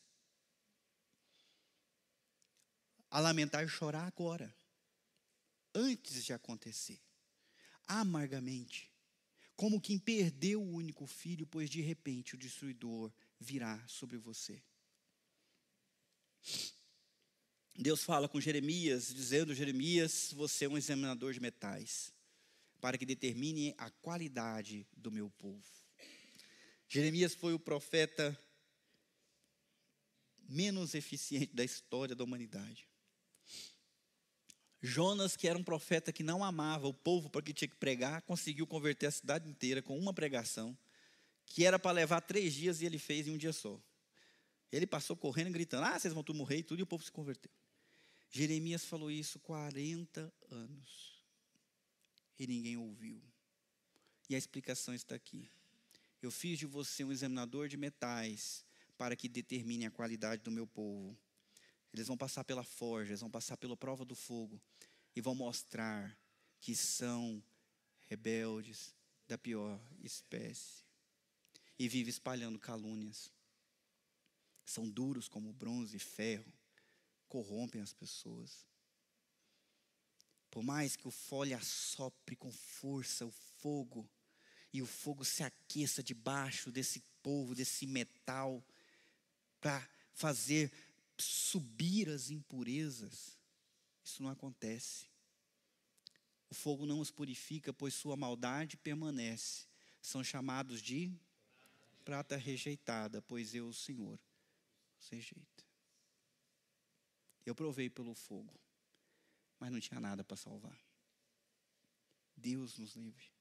A lamentar e chorar agora. Antes de acontecer. Amargamente. Como quem perdeu o único filho, pois de repente o destruidor virá sobre você. Deus fala com Jeremias, dizendo, Jeremias, você é um examinador de metais, para que determine a qualidade do meu povo. Jeremias foi o profeta menos eficiente da história da humanidade. Jonas, que era um profeta que não amava o povo para que tinha que pregar, conseguiu converter a cidade inteira com uma pregação, que era para levar 3 dias e ele fez em um dia só. Ele passou correndo e gritando, vocês vão tudo morrer e tudo, e o povo se converteu. Jeremias falou isso 40 anos. E ninguém ouviu. E a explicação está aqui. Eu fiz de você um examinador de metais para que determine a qualidade do meu povo. Eles vão passar pela forja, eles vão passar pela prova do fogo e vão mostrar que são rebeldes da pior espécie. E vivem espalhando calúnias. São duros como bronze e ferro, corrompem as pessoas. Por mais que o fole assopre com força o fogo, e o fogo se aqueça debaixo desse polvo, desse metal, para fazer subir as impurezas, isso não acontece. O fogo não os purifica, pois sua maldade permanece. São chamados de prata rejeitada, pois eu, o Senhor, os rejeito. Eu provei pelo fogo, mas não tinha nada para salvar. Deus nos livre.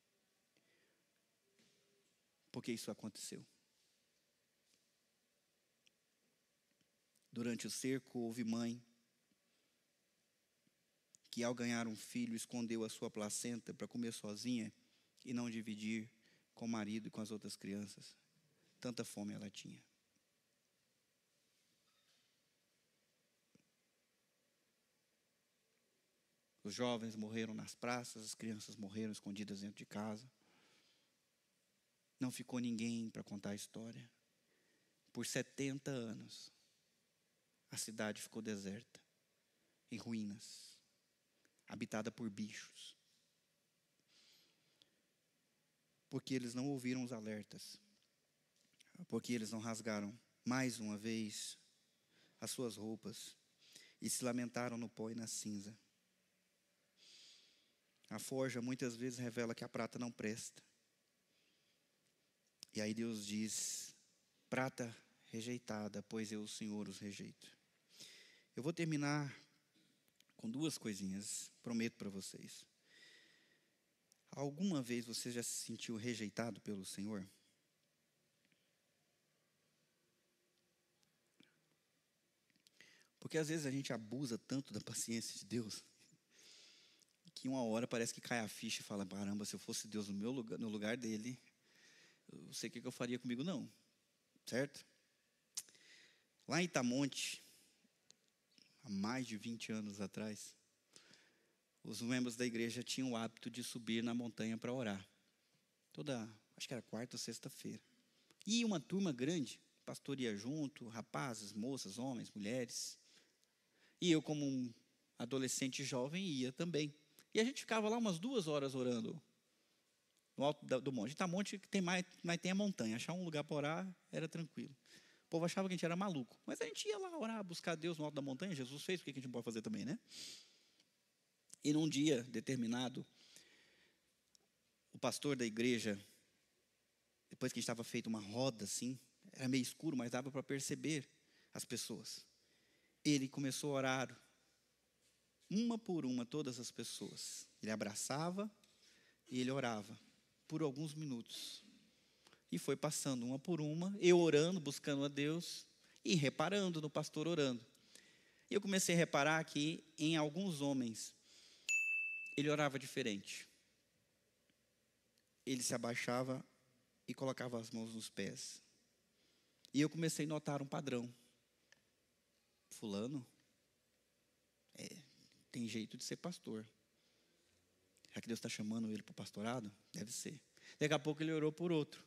Porque isso aconteceu. Durante o cerco, houve mãe que, ao ganhar um filho, escondeu a sua placenta para comer sozinha e não dividir com o marido e com as outras crianças. Tanta fome ela tinha. Os jovens morreram nas praças, as crianças morreram escondidas dentro de casa. Não ficou ninguém para contar a história. Por 70 anos, a cidade ficou deserta, em ruínas, habitada por bichos. Porque eles não ouviram os alertas. Porque eles não rasgaram mais uma vez as suas roupas e se lamentaram no pó e na cinza. A forja muitas vezes revela que a prata não presta. E aí Deus diz: prata rejeitada, pois eu, o Senhor, os rejeito. Eu vou terminar com duas coisinhas, prometo para vocês. Alguma vez você já se sentiu rejeitado pelo Senhor? Porque às vezes a gente abusa tanto da paciência de Deus, que uma hora parece que cai a ficha e fala: caramba, se eu fosse Deus no meu lugar, no lugar dele, eu sei o que eu faria comigo, não. Certo? Lá em Itamonte, há mais de 20 anos atrás, os membros da igreja tinham o hábito de subir na montanha para orar. Acho que era quarta ou sexta-feira. E uma turma grande, o pastor ia junto, rapazes, moças, homens, mulheres. E eu, como um adolescente jovem, ia também. E a gente ficava lá umas 2 horas orando no alto do monte. Itamonte que tem mais tem a montanha. Achar um lugar para orar era tranquilo. O povo achava que a gente era maluco. Mas a gente ia lá orar, buscar Deus no alto da montanha. Jesus fez, por que a gente não pode fazer também, né? E num dia determinado, o pastor da igreja, depois que estava feita uma roda assim, era meio escuro, mas dava para perceber as pessoas. Ele começou a orar, uma por uma, todas as pessoas. Ele abraçava e ele orava por alguns minutos. E foi passando uma por uma, eu orando, buscando a Deus e reparando no pastor orando. E eu comecei a reparar que em alguns homens, ele orava diferente. Ele se abaixava e colocava as mãos nos pés. E eu comecei a notar um padrão. Fulano, tem jeito de ser pastor. Será que Deus está chamando ele para o pastorado? Deve ser. Daqui a pouco ele orou por outro.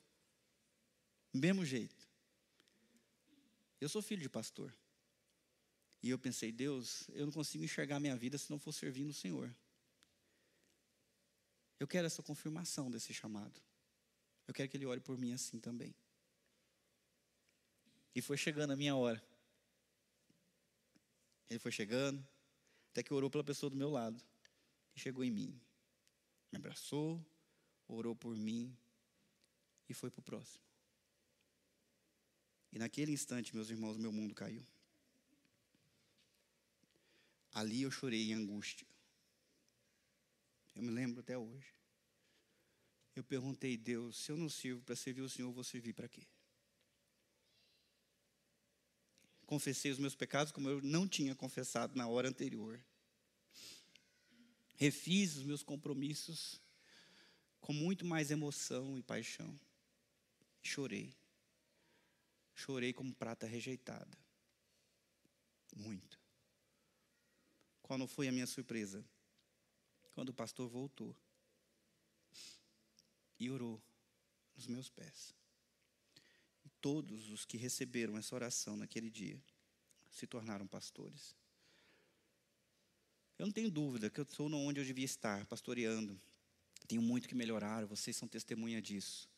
Mesmo jeito. Eu sou filho de pastor. E eu pensei: Deus, eu não consigo enxergar minha vida se não for servindo o Senhor. Eu quero essa confirmação desse chamado. Eu quero que Ele ore por mim assim também. E foi chegando a minha hora. Ele foi chegando, até que orou pela pessoa do meu lado. E chegou em mim. Me abraçou, orou por mim e foi para o próximo. E naquele instante, meus irmãos, meu mundo caiu. Ali eu chorei em angústia. Eu me lembro até hoje. Eu perguntei: Deus, se eu não sirvo para servir o Senhor, eu vou servir para quê? Confessei os meus pecados como eu não tinha confessado na hora anterior. Refiz os meus compromissos com muito mais emoção e paixão. Chorei. Chorei como prata rejeitada. Muito. Qual não foi a minha surpresa? Quando o pastor voltou e orou nos meus pés. E todos os que receberam essa oração naquele dia se tornaram pastores. Eu não tenho dúvida que eu estou onde eu devia estar, pastoreando. Tenho muito que melhorar, vocês são testemunha disso.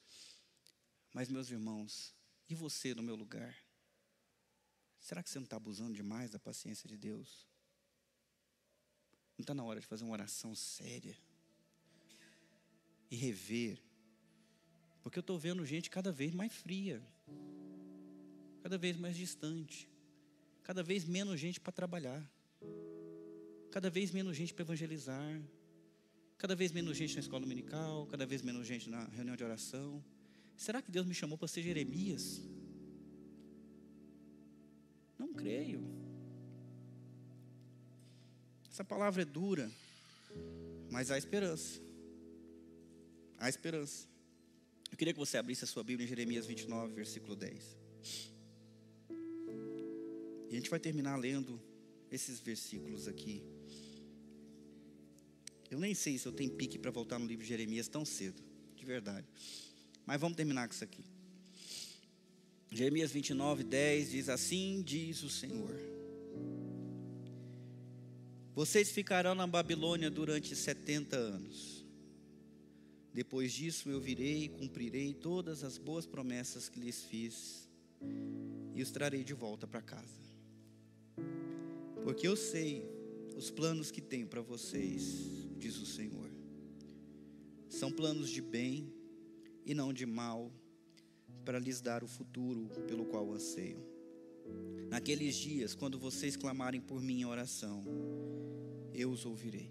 Mas, meus irmãos, e você no meu lugar? Será que você não está abusando demais da paciência de Deus? Não está na hora de fazer uma oração séria? E rever? Porque eu estou vendo gente cada vez mais fria, cada vez mais distante, cada vez menos gente para trabalhar, cada vez menos gente para evangelizar, cada vez menos gente na escola dominical, cada vez menos gente na reunião de oração. Será que Deus me chamou para ser Jeremias? Não creio. Essa palavra é dura, mas há esperança. Há esperança. Eu queria que você abrisse a sua Bíblia em Jeremias 29, versículo 10. E a gente vai terminar lendo esses versículos aqui. Eu nem sei se eu tenho pique para voltar no livro de Jeremias tão cedo, de verdade. Mas vamos terminar com isso aqui. Jeremias 29, 10 diz: assim diz o Senhor: vocês ficarão na Babilônia durante 70 anos. Depois disso eu virei e cumprirei todas as boas promessas que lhes fiz e os trarei de volta para casa. Porque eu sei os planos que tenho para vocês, diz o Senhor. São planos de bem e não de mal, para lhes dar o futuro pelo qual anseiam. Naqueles dias, quando vocês clamarem por mim em oração, eu os ouvirei.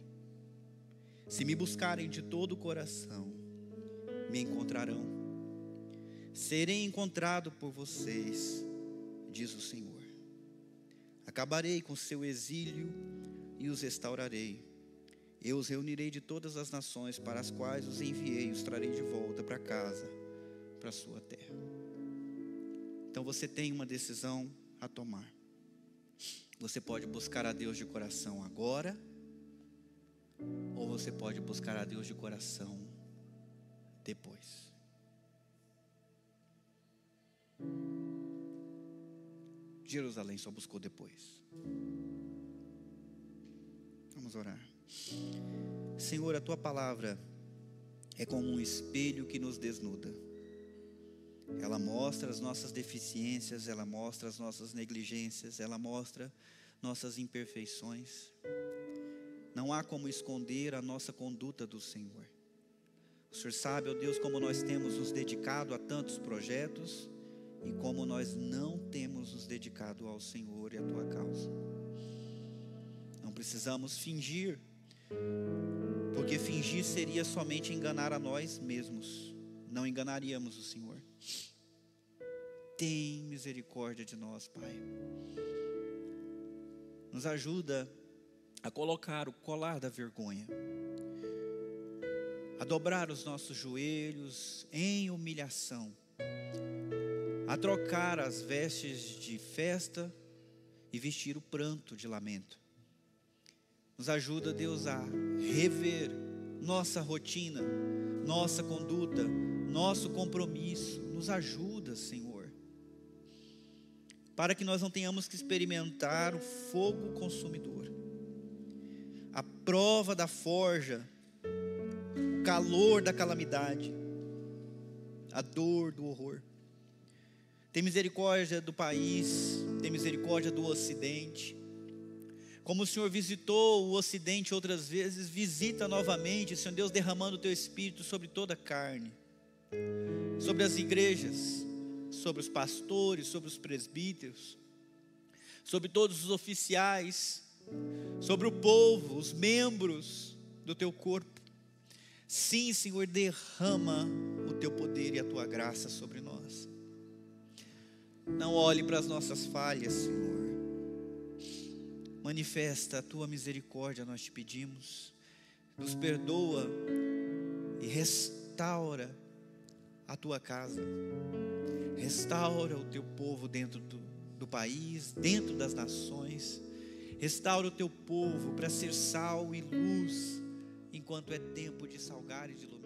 Se me buscarem de todo o coração, me encontrarão. Serei encontrado por vocês, diz o Senhor. Acabarei com seu exílio e os restaurarei. Eu os reunirei de todas as nações para as quais os enviei e os trarei de volta para casa, para a sua terra. Então você tem uma decisão a tomar. Você pode buscar a Deus de coração agora, ou você pode buscar a Deus de coração depois. Jerusalém só buscou depois. Vamos orar. Senhor, a tua palavra é como um espelho que nos desnuda. Ela mostra as nossas deficiências, ela mostra as nossas negligências, ela mostra nossas imperfeições. Não há como esconder a nossa conduta do Senhor. O Senhor sabe, ó Deus, como nós temos nos dedicado a tantos projetos e como nós não temos nos dedicado ao Senhor e à tua causa. Não precisamos fingir, porque fingir seria somente enganar a nós mesmos. Não enganaríamos o Senhor. Tem misericórdia de nós, Pai. Nos ajuda a colocar o colar da vergonha, a dobrar os nossos joelhos em humilhação, a trocar as vestes de festa e vestir o pranto de lamento. Nos ajuda, Deus, a rever nossa rotina, nossa conduta, nosso compromisso. Nos ajuda, Senhor, para que nós não tenhamos que experimentar o fogo consumidor, a prova da forja, o calor da calamidade, a dor do horror. Tem misericórdia do país, tem misericórdia do Ocidente. Como o Senhor visitou o Ocidente outras vezes, visita novamente, Senhor Deus, derramando o teu Espírito sobre toda a carne, sobre as igrejas, sobre os pastores, sobre os presbíteros, sobre todos os oficiais, sobre o povo, os membros do teu corpo. Sim, Senhor, derrama o teu poder e a tua graça sobre nós. Não olhe para as nossas falhas, Senhor. Manifesta a tua misericórdia, nós te pedimos. Nos perdoa e restaura a tua casa. Restaura o teu povo dentro do país, dentro das nações. Restaura o teu povo para ser sal e luz, enquanto é tempo de salgar e de iluminar.